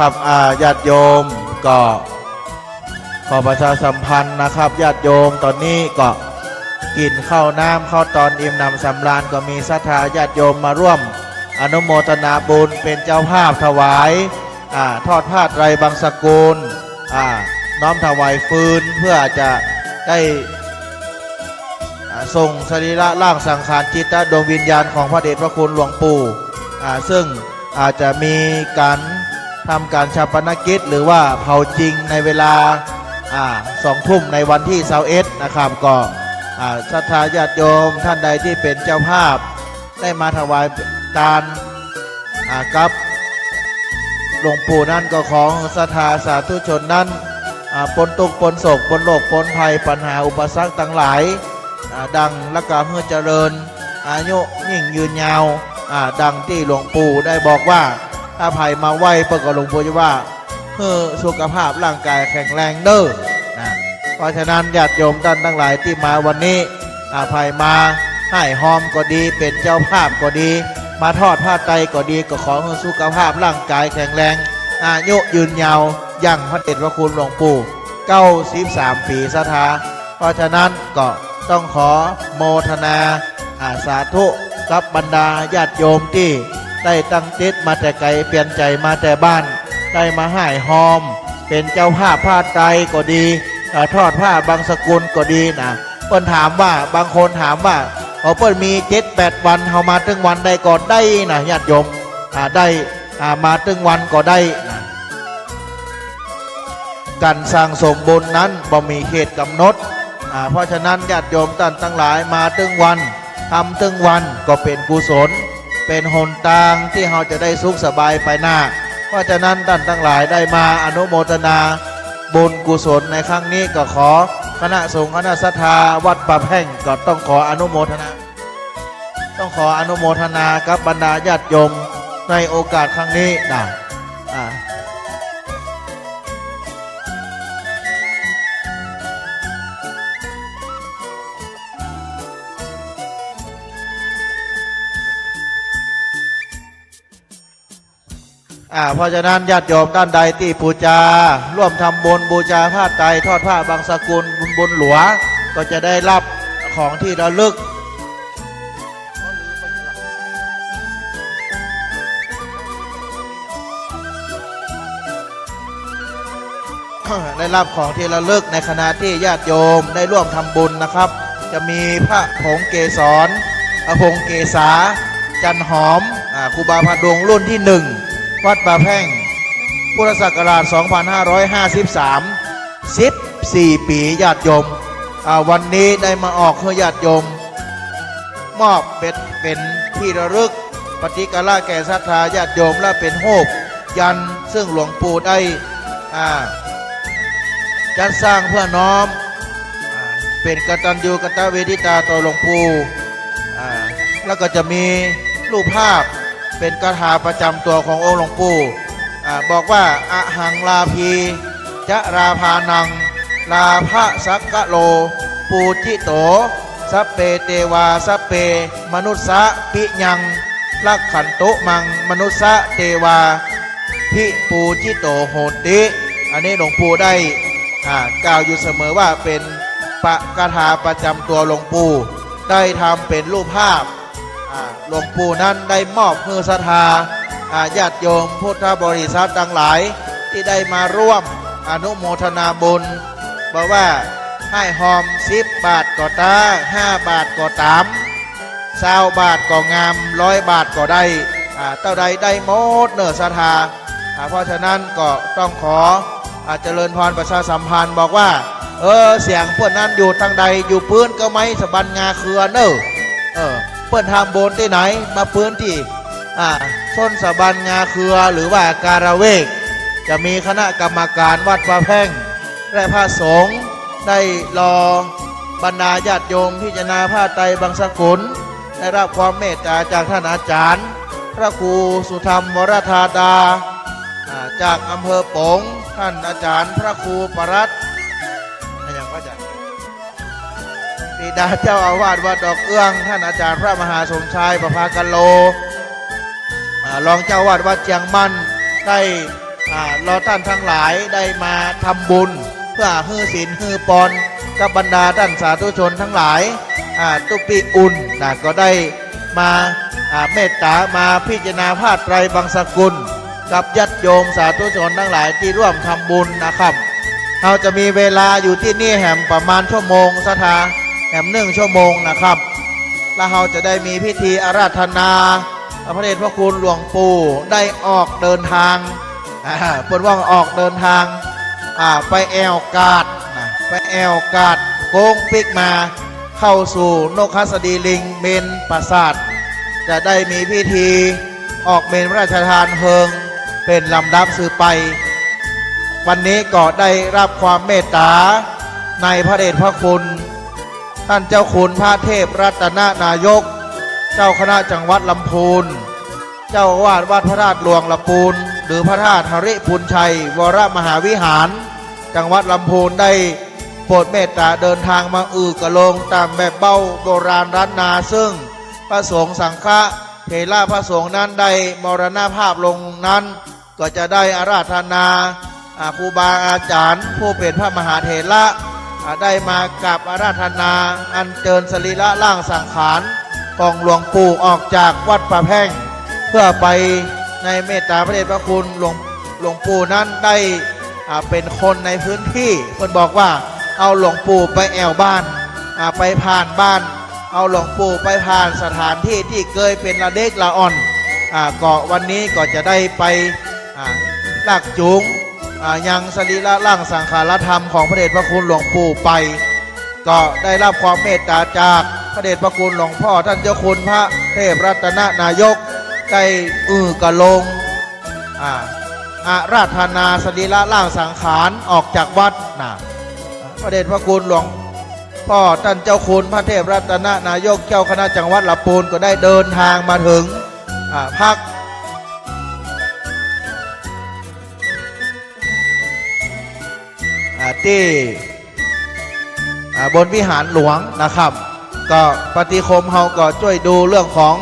ครับญาติโยมก็ขอประชาสัมพันธ์นะครับญาติโยมตอนนี้ก็ กินข้าวน้ำข้าวตอนอิ่มหนำสำราญก็มีศรัทธาญาติโยมมาร่วมอนุโมทนาบุญเป็นเจ้าภาพถวายทอดผ้าไตรบางสกุลน้อมถวายฟืนเพื่อจะได้ส่งสรีระร่างสังขารจิตดวงวิญญาณของพระเดชพระคุณหลวงปู่ซึ่งอาจจะมีการทำการชาปนกิจหรือว่าเผาจริงในเวลา2 ทุ่มในวันที่21นะครับก็ศรัทธาญาติโยมท่านใดที่เป็นเจ้าภาพได้มาถวายทานกับหลวงปู่นั้นก็ของศรัทธาสาธุชนนั้นปนทุกข์ปนโศกปนโรคปนภัยปัญหาอุปสรรคต่างหลายดังและก็เพื่อเจริญอายุยิ่งยืนยาวดังที่หลวงปู่ได้บอกว่าถ้าภัยมาไหวเปิดกับหลวงปู่จะว่าเพื่อสุขภาพร่างกายแข็งแรงเด้อเพราะฉะนั้นญาติโยมท่านทั้งหลายที่มาวันนี้ภัยมาให้หอมก็ดีเป็นเจ้าภาพก็ดีมาทอดผ้าไตรก็ดีก็ขอให้สุขภาพร่างกายแข็งแรงอายุยืนยาวยั่งพระเดชพระคุณหลวงปู่93 ปีศรัทธาเพราะฉะนั้นก็ต้องขอโมทนาสาธุกับบรรดาญาติโยมที่ได้ตั้งจิตมาแต่ไกลเปลี่ยนใจมาแต่บ้านได้มาให้หอมเป็นเจ้าภาพผ้าไตรก็ดีทอดผ้าบางสกุลก็ดีนะเปิ้นถามว่าบางคนถามว่าเปิ้นมี 7-8 วันเฮามาถึงวันใดก็ได้นะญาติโยมได้มาถึงวันก็ได้นะการสร้างสมบุญนั้นบ่มีเขตกำหนดเพราะฉะนั้นญาติโยมท่านทั้งหลายมาถึงวันทำถึงวันก็เป็นกุศลเป็นหนทางที่เราจะได้สุขสบายไปหน้าเพราะฉะนั้นท่านทั้งหลายได้มาอนุโมทนาบุญกุศลในครั้งนี้ก็ขอคณะสงฆ์คณะศรัทธาวัดป่าแพ่งก็ต้องขออนุโมทนากับบรรดาญาติโยมในโอกาสครั้งนี้นะเพราะฉะนั้นญาติโยมท่านใดที่บูชาร่วมทำบุญบูชาผ้าไตรทอดผ้าบางสกุลบุญหลวงก็จะได้รับของที่ระลึกได้รับของที่ระลึกในขณะที่ญาติโยมได้ร่วมทำบุญนะครับจะมีพระผงเกศรผงเกษาจันหอมครูบาพดงรุ่นที่1วัดป่าแพ่งพุทธศักราช 2553 14 ปีญาติโยมวันนี้ได้มาออกให้ญาติโยมมอบเป็นที่ระลึกปฏิกาลแก่ศรัทธาญาติโยมและเป็นโฮปยันซึ่งหลวงปู่ได้จัดสร้างเพื่อน้อมเป็นกตัญญูกตเวทิตาต่อหลวงปู่แล้วก็จะมีรูปภาพเป็นคาถาประจำตัวขององค์หลวงปู่บอกว่าอะหังลาภีจะราภานังลาภะสักกะโลปูจิโตสัพเพเทวาสัพเพมนุสสะปิยังลักขันโตมังมนุสสะเทวาพิปูจิโตโหติอันนี้หลวงปู่ได้กล่าวอยู่เสมอว่าเป็นปะคาถาประจำตัวหลวงปู่ได้ทำเป็นรูปภาพหลวงปู่นั้นได้มอบมือศรัทธาญาติโยมพุทธบริษัททั้งหลายที่ได้มาร่วมอนุโมทนาบุญบอกว่าให้หอม10 บาทก็ตา5 บาทก็ตาม20 บาทก็งาม100 บาทก็ได้เท่าใดได้หมดเนื้อศรัทธาเพราะฉะนั้นก็ต้องขอเจริญพรประชาสัมพันธ์บอกว่าเสียงเพื่อนนั้นอยู่ทางใดอยู่พื้นก็ไม่สะบันงาเครือเนอะเพื่อนทำบุญที่ไหนมาพื้นที่ส้นสะบันงาเครือหรือว่าการเวกจะมีคณะกรรมการวัดป่าแพ่งและพระสงฆ์ได้รอบรรดาญาติโยมพิจารณาผ้าไตรบางสกุลได้รับความเมตตาจากท่านอาจารย์พระครูสุธรรมวรธาดาจากอำเภอปงท่านอาจารย์พระครูปรัตน์อย่างพระอาจารย์บิดาเจ้าอาวาสวัดดอกเอื้องท่านอาจารย์พระมหาสมชายประภากันโลรองเจ้าวาดวัดเจียงมั่นได้รอท่านทั้งหลายได้มาทำบุญเพื่อฮื้อศีลฮื้อปอนกับบรรดาท่านสาธุชนทั้งหลาย ตุปีอุ่นนะก็ได้มาเมตตามาพิจารณาผ้าไตรบางสกุลกับญาติโยมสาธุชนทั้งหลายที่ร่วมทำบุญนะครับเราจะมีเวลาอยู่ที่นี่แหมประมาณชั่วโมงสถาแหม1 ชั่วโมงนะครับแล้วเราจะได้มีพิธีอาราธนาพระเดชพระคุณหลวงปู่ได้ออกเดินทางเปิดว่างออกเดินทางไปแอวกาดนะไปแอวกาดโค้งปิกมาเข้าสู่นกฮัสดีลิงเมนปราสาทจะได้มีพิธีออกเมนพระราชทานเพลิงเป็นลำดับสืบไปวันนี้ก็ได้รับความเมตตาในพระเดชพระคุณท่านเจ้าคุณพระเทพรัตนนายกเจ้าคณะจังหวัดลำพูนเจ้าอาวาสวัดพระธาตุหลวงลำพูนหรือพระธาตุหริพูนชัยวรมหาวิหารจังหวัดลำพูนได้โปรดเมตตาเดินทางมากระลงตามแบบเบ้าโบราณร้านนาซึ่งพระสงฆ์สังฆะเถระพระสงฆ์นั้นได้มรณภาพลงนั้นก็จะได้อาราธนาครูบาอาจารย์ผู้เป็นพระมหาเถระได้มากราบอาราธนาอัญเชิญสรีระร่างสังขารของหลวงปู่ออกจากวัดป่าแพ่งเพื่อไปในเมตตาพระเดชพระคุณหลวงปู่นั้นได้เป็นคนในพื้นที่เพิ่นบอกว่าเอาหลวงปู่ไปแอวบ้านไปผ่านบ้านเอาหลวงปู่ไปผ่านสถานที่ที่เคยเป็นละเด็กละอ่อนก็วันนี้ก็จะได้ไปลากจูงยังสรีระร่างสังขารธรรมของพระเดชพระคุณหลวงปู่ไปก็ได้รับความเมตตาจากพระเดชพระคุณหลวงพ่อท่านเจ้าคุณพระเทพรัตนนายกได้กระลงอาราธนาสรีระร่างสังขารออกจากวัดนะพระเดชพระคุณหลวงพ่อท่านเจ้าคุณพระเทพรัตนนายกเจ้าคณะจังหวัดลำพูนก็ได้เดินทางมาถึงพักที่บนวิหารหลวงนะครับก็ปฏิคมเฮาก็ช่วยดูเรื่องของ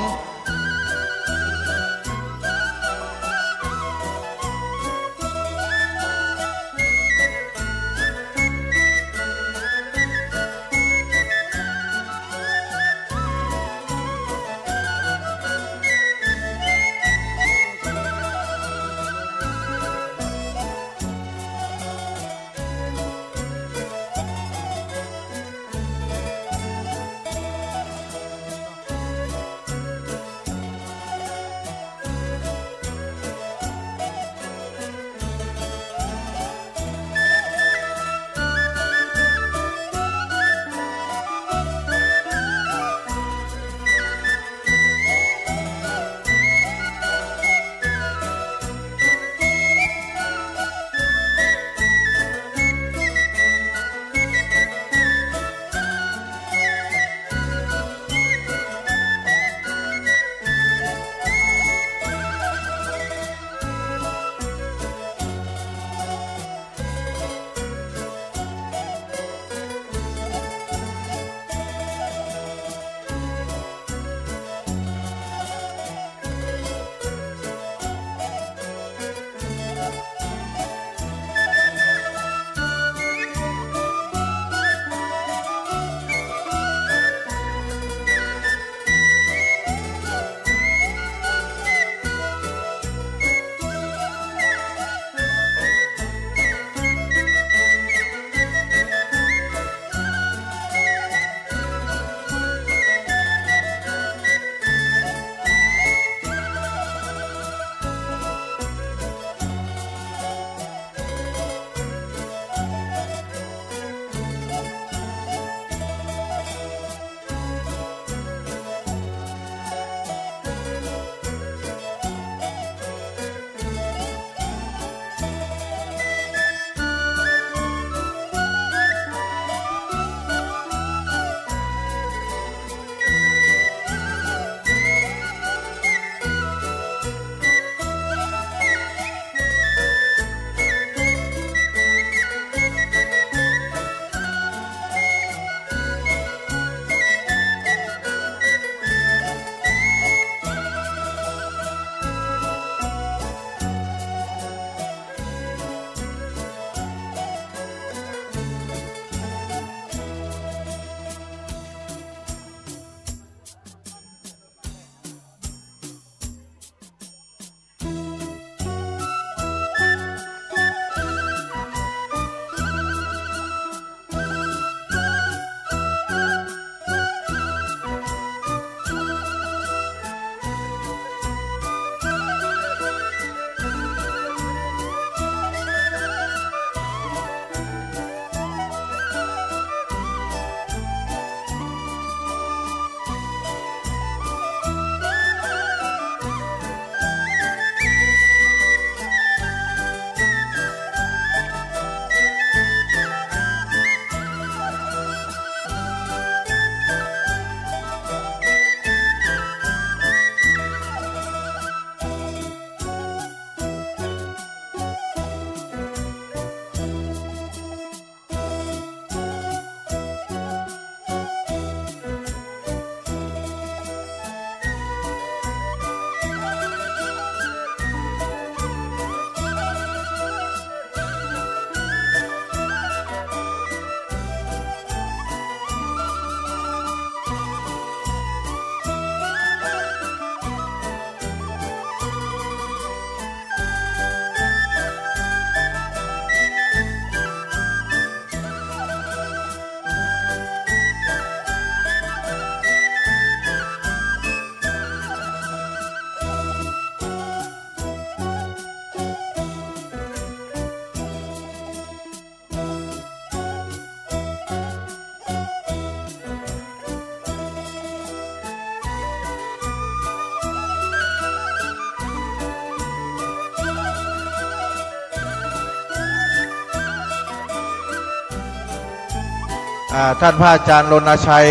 ท่านพระอาจารย์รณชัย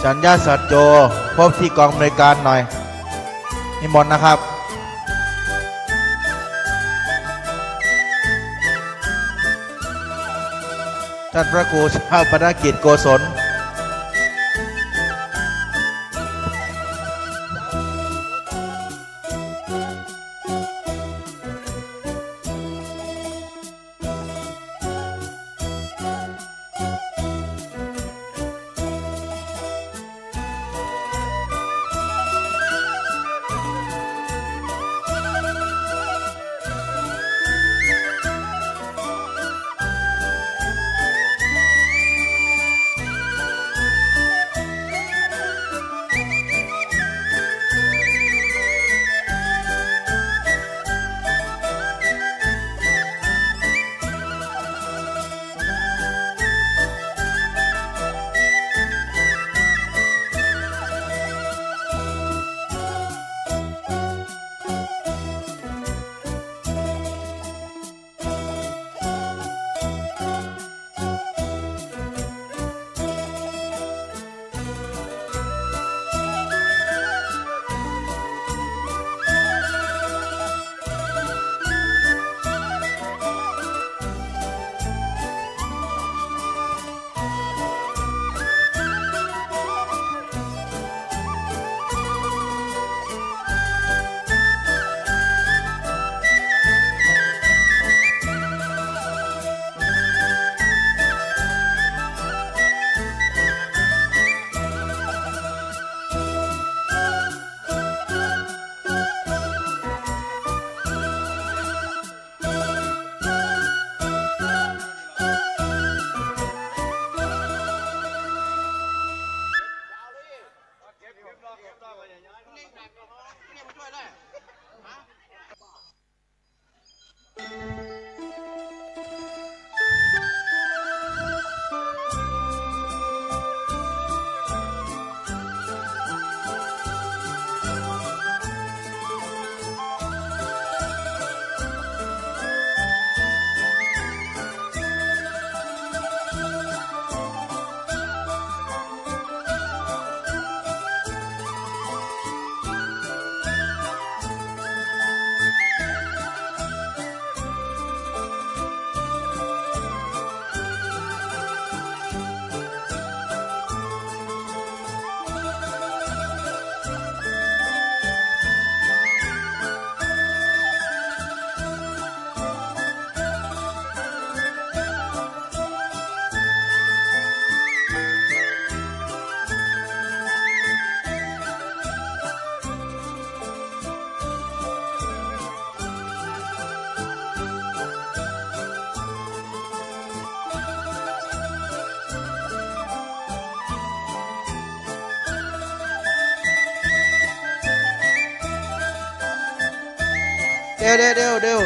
สัญญาสัจโจพบที่กองอำนวยการหน่อยนิมนต์นะครับท่านพระครูชาปนกิจโกศล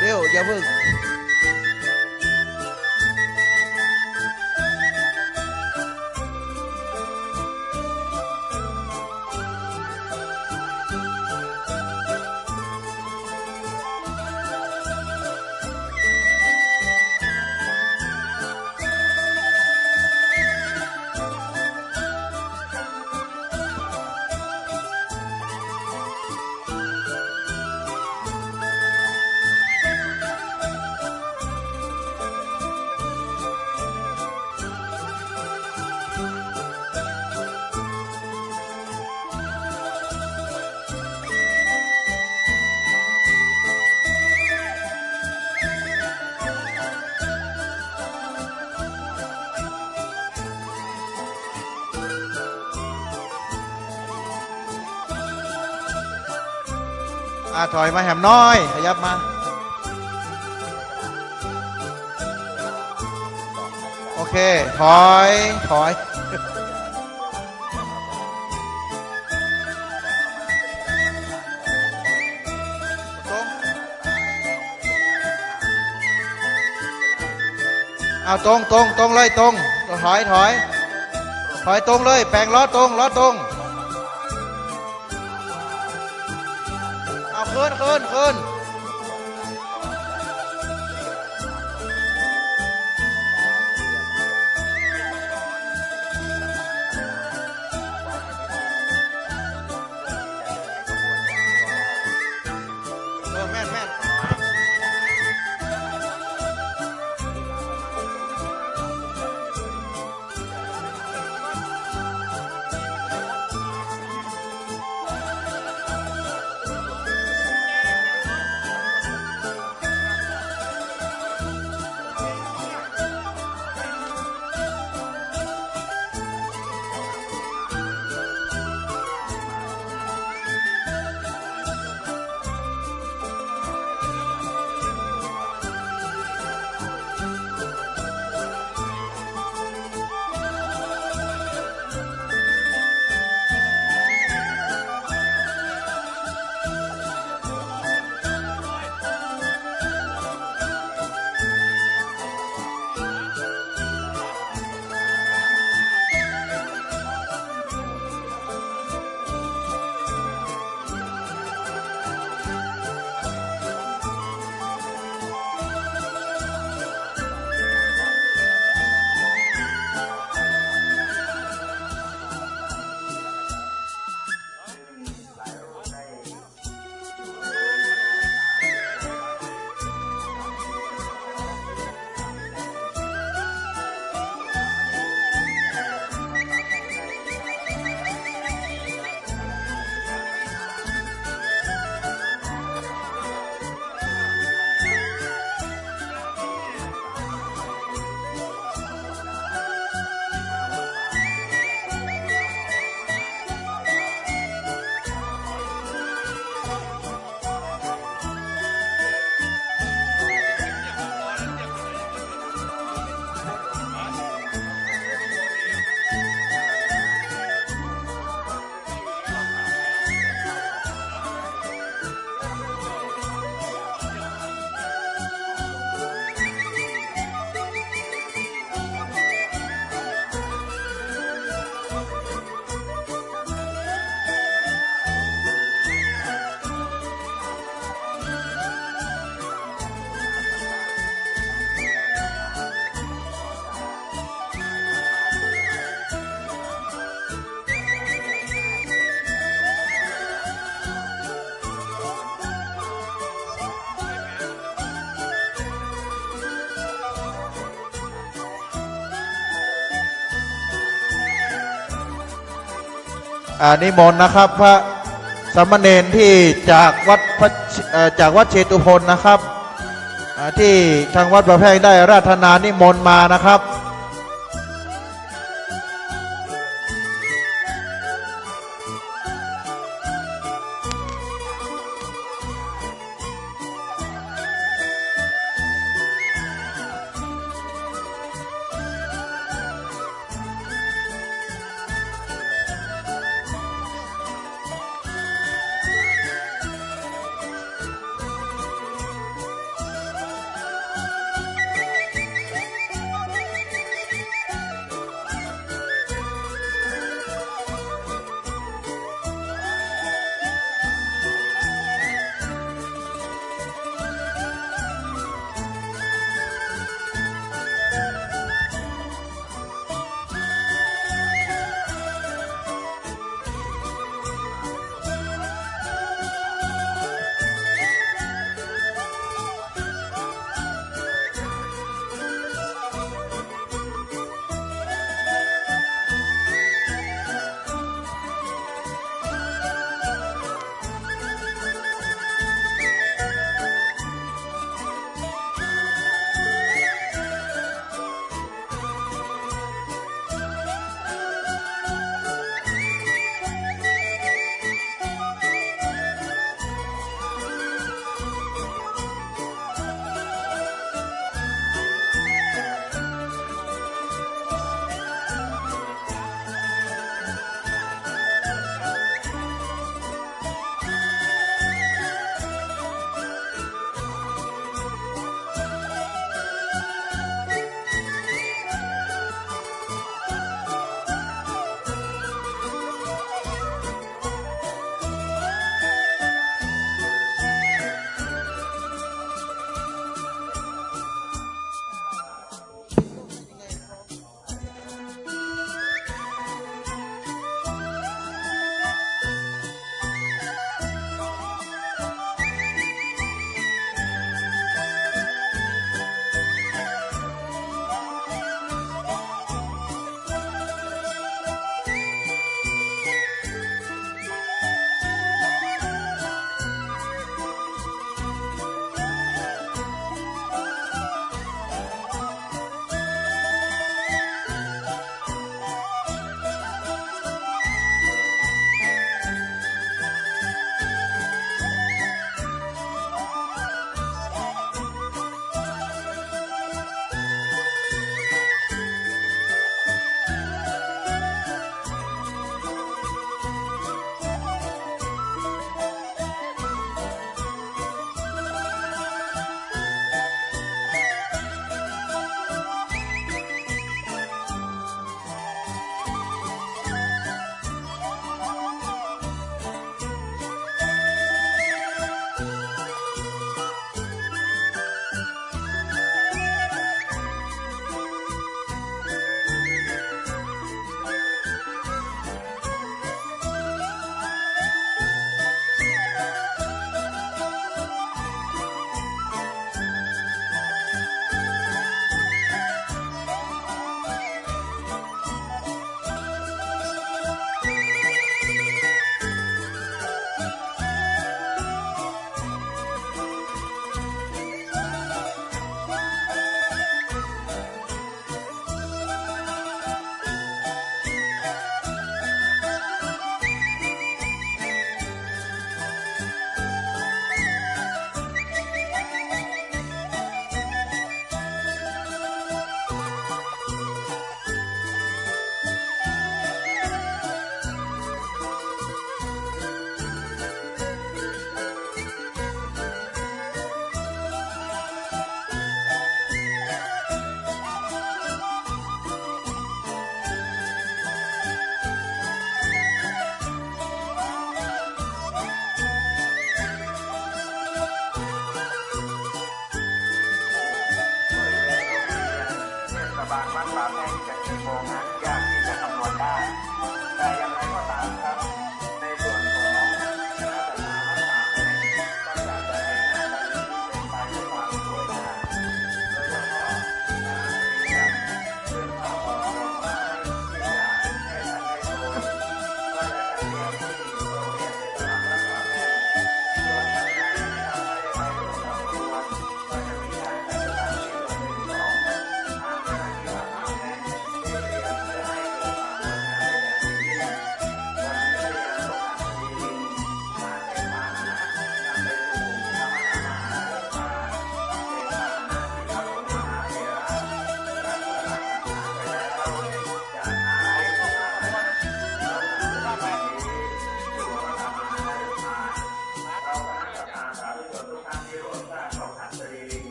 เดี๋ยวอย่าเพิ่งถอยมาแหมน้อยขยับมาโอเคถอยตรงเอาตรงเลยตรงถอยตรงเลยแปลงล้อตรงขึ้น นิมนต์นะครับพระสามเณรที่จากวัดเชตุพนนะครับที่ทางวัดประแพงได้ราธนานิมนต์มานะครับ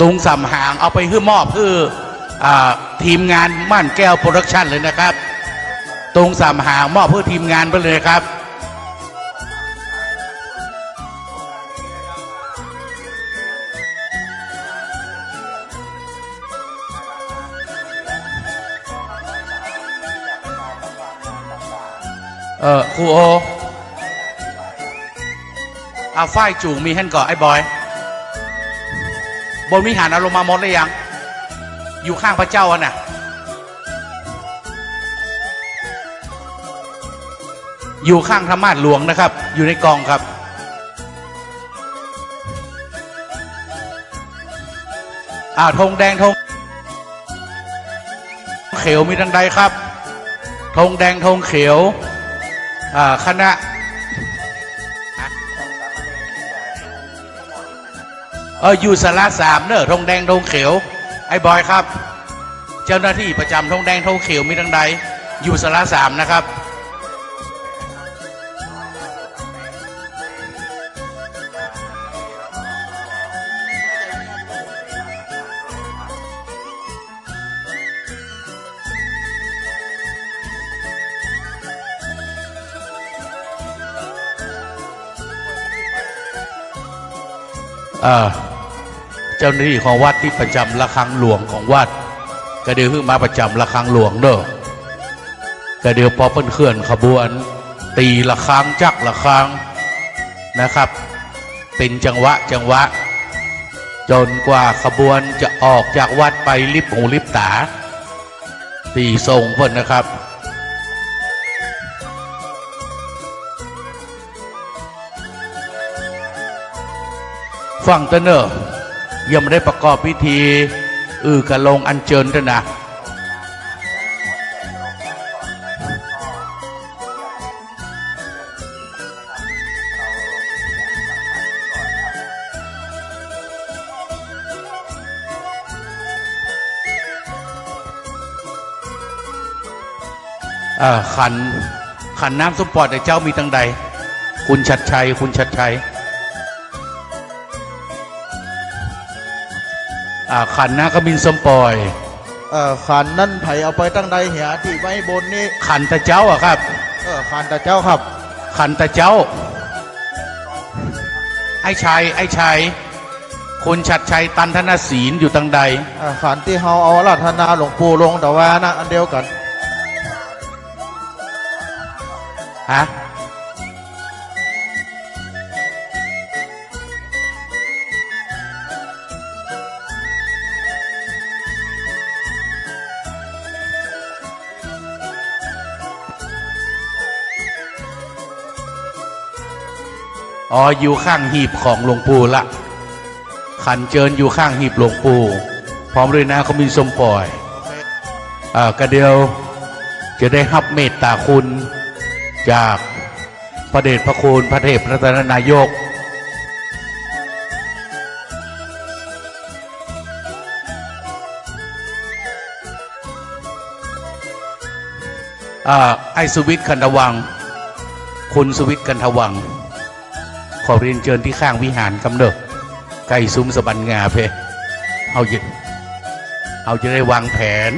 ตุงสำหางเอาไปให้มอบคือทีมงานม่านแก้วโปรดักชั่นเลยนะครับตุงสำหางมอบเพื่อทีมงานไปเลยครับครูโอฝ้ายจูงมีให้ก่อไอ้บอยบนวิหารอารมณ์มามดเลยยังอยู่ข้างพระเจ้าอ่ะน่ะอยู่ข้างธรรมาสหลวงนะครับอยู่ในกองครับธงแดงธงเขียวมีทังใดครับธงแดงธงเขียวคณะอยู่สาระ3เนอะธงแดงธงเขียวไอ้บอยครับเจ้าหน้าที่ประจำธงแดงธงเขียวมีทังใดอยู่สาระ3นะครับเจ้าหน้าที่ของวัดที่ประจำระฆังหลวงของวัดก็เดี๋ยวขึ้นมาประจำระฆังหลวงเด้อก็เดี๋ยวพอเปิ้นเคลื่อนขบวนตีระฆังจักระฆังนะครับเป็นจังหวะจนกว่าขบวนจะออกจากวัดไปลิบหูลิบตาตีทรงเพิ่นนะครับฟังเตเนอร์ยังไม่ได้ประกอบพิธีกระลงอัญเชิญด้วยนะขันน้ำส้มปอดในเจ้ามีตั้งใดคุณชัดชัยขันนะก็บินสมปอยขันนั่นไผเอาไปตั้งใดเหียที่ไว้บนนี่ขันตะเจ้าอะครับขันตะเจ้าครับขันตะเจ้าไอ้ชัยคุณชัดชัยตันธนศีลอยู่ตั้งใดขันที่เฮาเอาราธนาหลวงปู่ลงแต่ว่านะอันเดียวกันฮะอยู่ข้างหีบของหลวงปู่ละขันเจิญอยู่ข้างหีบหลวงปู่พร้อมด้วยนะเขามีสมปล่อยกระเดียวจะได้รับเมตตาคุณจากพระเดชพระคุณพระเทพรัตนนายกไอสุวิทย์กันทวังคุณสุวิทย์กันทวังขอเรียนเชิญที่ข้างวิหารกำเนิดไก่ซุ้มสะบันงาเพเอาจะได้วางแผน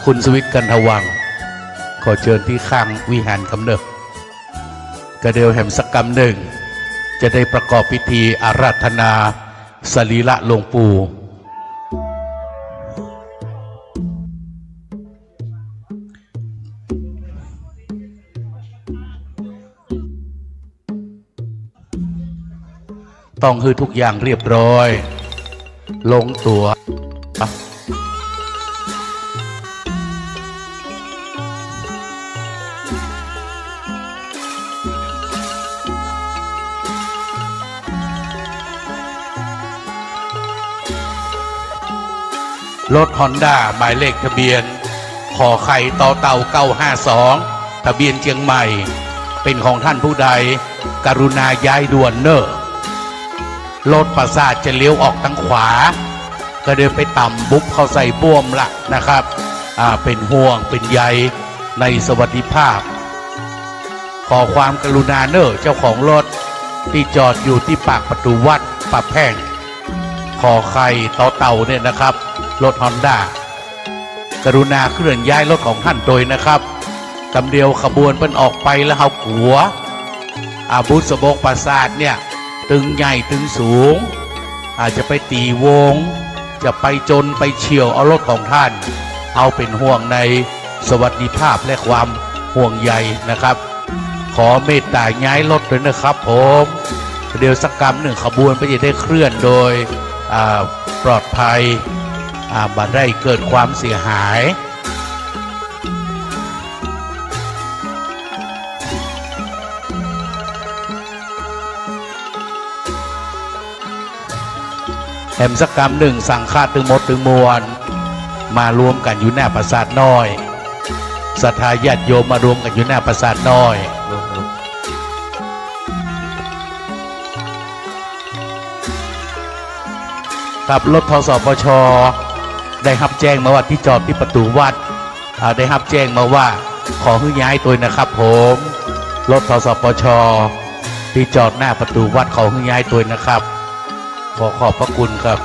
คุณสวิทย์กันทวังขอเชิญที่ข้างวิหารกำเนิดกระเดียวแห่มสักกำหนึ่ง จะได้ประกอบพิธีอาราธนาสรีระหลวงปู่ต้องคือทุกอย่างเรียบร้อยลงตัวรถฮอนด้าหมายเลขทะเบียนขอไข่ต่อเต่า952ทะเบียนเชียงใหม่เป็นของท่านผู้ใดกรุณาย้ายด่วนเนอะรถประสาทจะเลี้ยวออกทางขวาก็เดินไปต่ำบุ๊บเข้าใส่บ่วมละนะครับเป็นห่วงเป็นใยในสวัสดิภาพขอความกรุณาเนอะเจ้าของรถที่จอดอยู่ที่ปากประตูวัดป่าแพงขอไข่ต่อเต่าเนี่ยนะครับรถฮอนด้ากรุณาเคลื่อนย้ายรถของท่านโดยนะครับกำเดียวขบวนเป็นออกไปแล้วเฮาขัวบุษบกปราสาทเนี่ยตึงใหญ่ตึงสูงอาจจะไปตีวงจะไปจนไปเฉี่ยวเอารถของท่านเอาเป็นห่วงในสวัสดิภาพและความห่วงใยนะครับขอเมตตาย้ายรถด้วยนะครับผมเดี๋ยวสักกรรมหนึ่งขบวนก็จะได้เคลื่อนโดยปลอดภัยบัดได้เกิดความเสียหายแหมสักกรรมหนึ่งสั่งคาดถึงหมดถึงมวลมารวมกันอยู่หน้าปราสาทน้อยศรัทธาญาติโยมมารวมกันอยู่หน้าปราสาทน้อยกับรถทสปชได้รับแจ้งมาว่าที่จอดที่ประตูวัดได้รับแจ้งมาว่าขอให้ย้ายตัวนะครับผมรถทสปชที่จอดหน้าประตูวัดขอให้ย้ายตัวนะครับขอขอบพระคุณครับ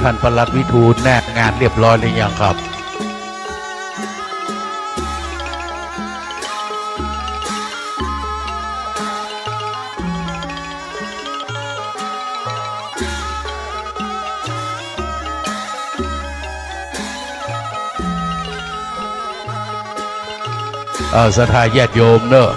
ท่านปลัดวิทูลแนกงานเรียบร้อยหรือยังครับศรัทธาญาติโยมเนอะ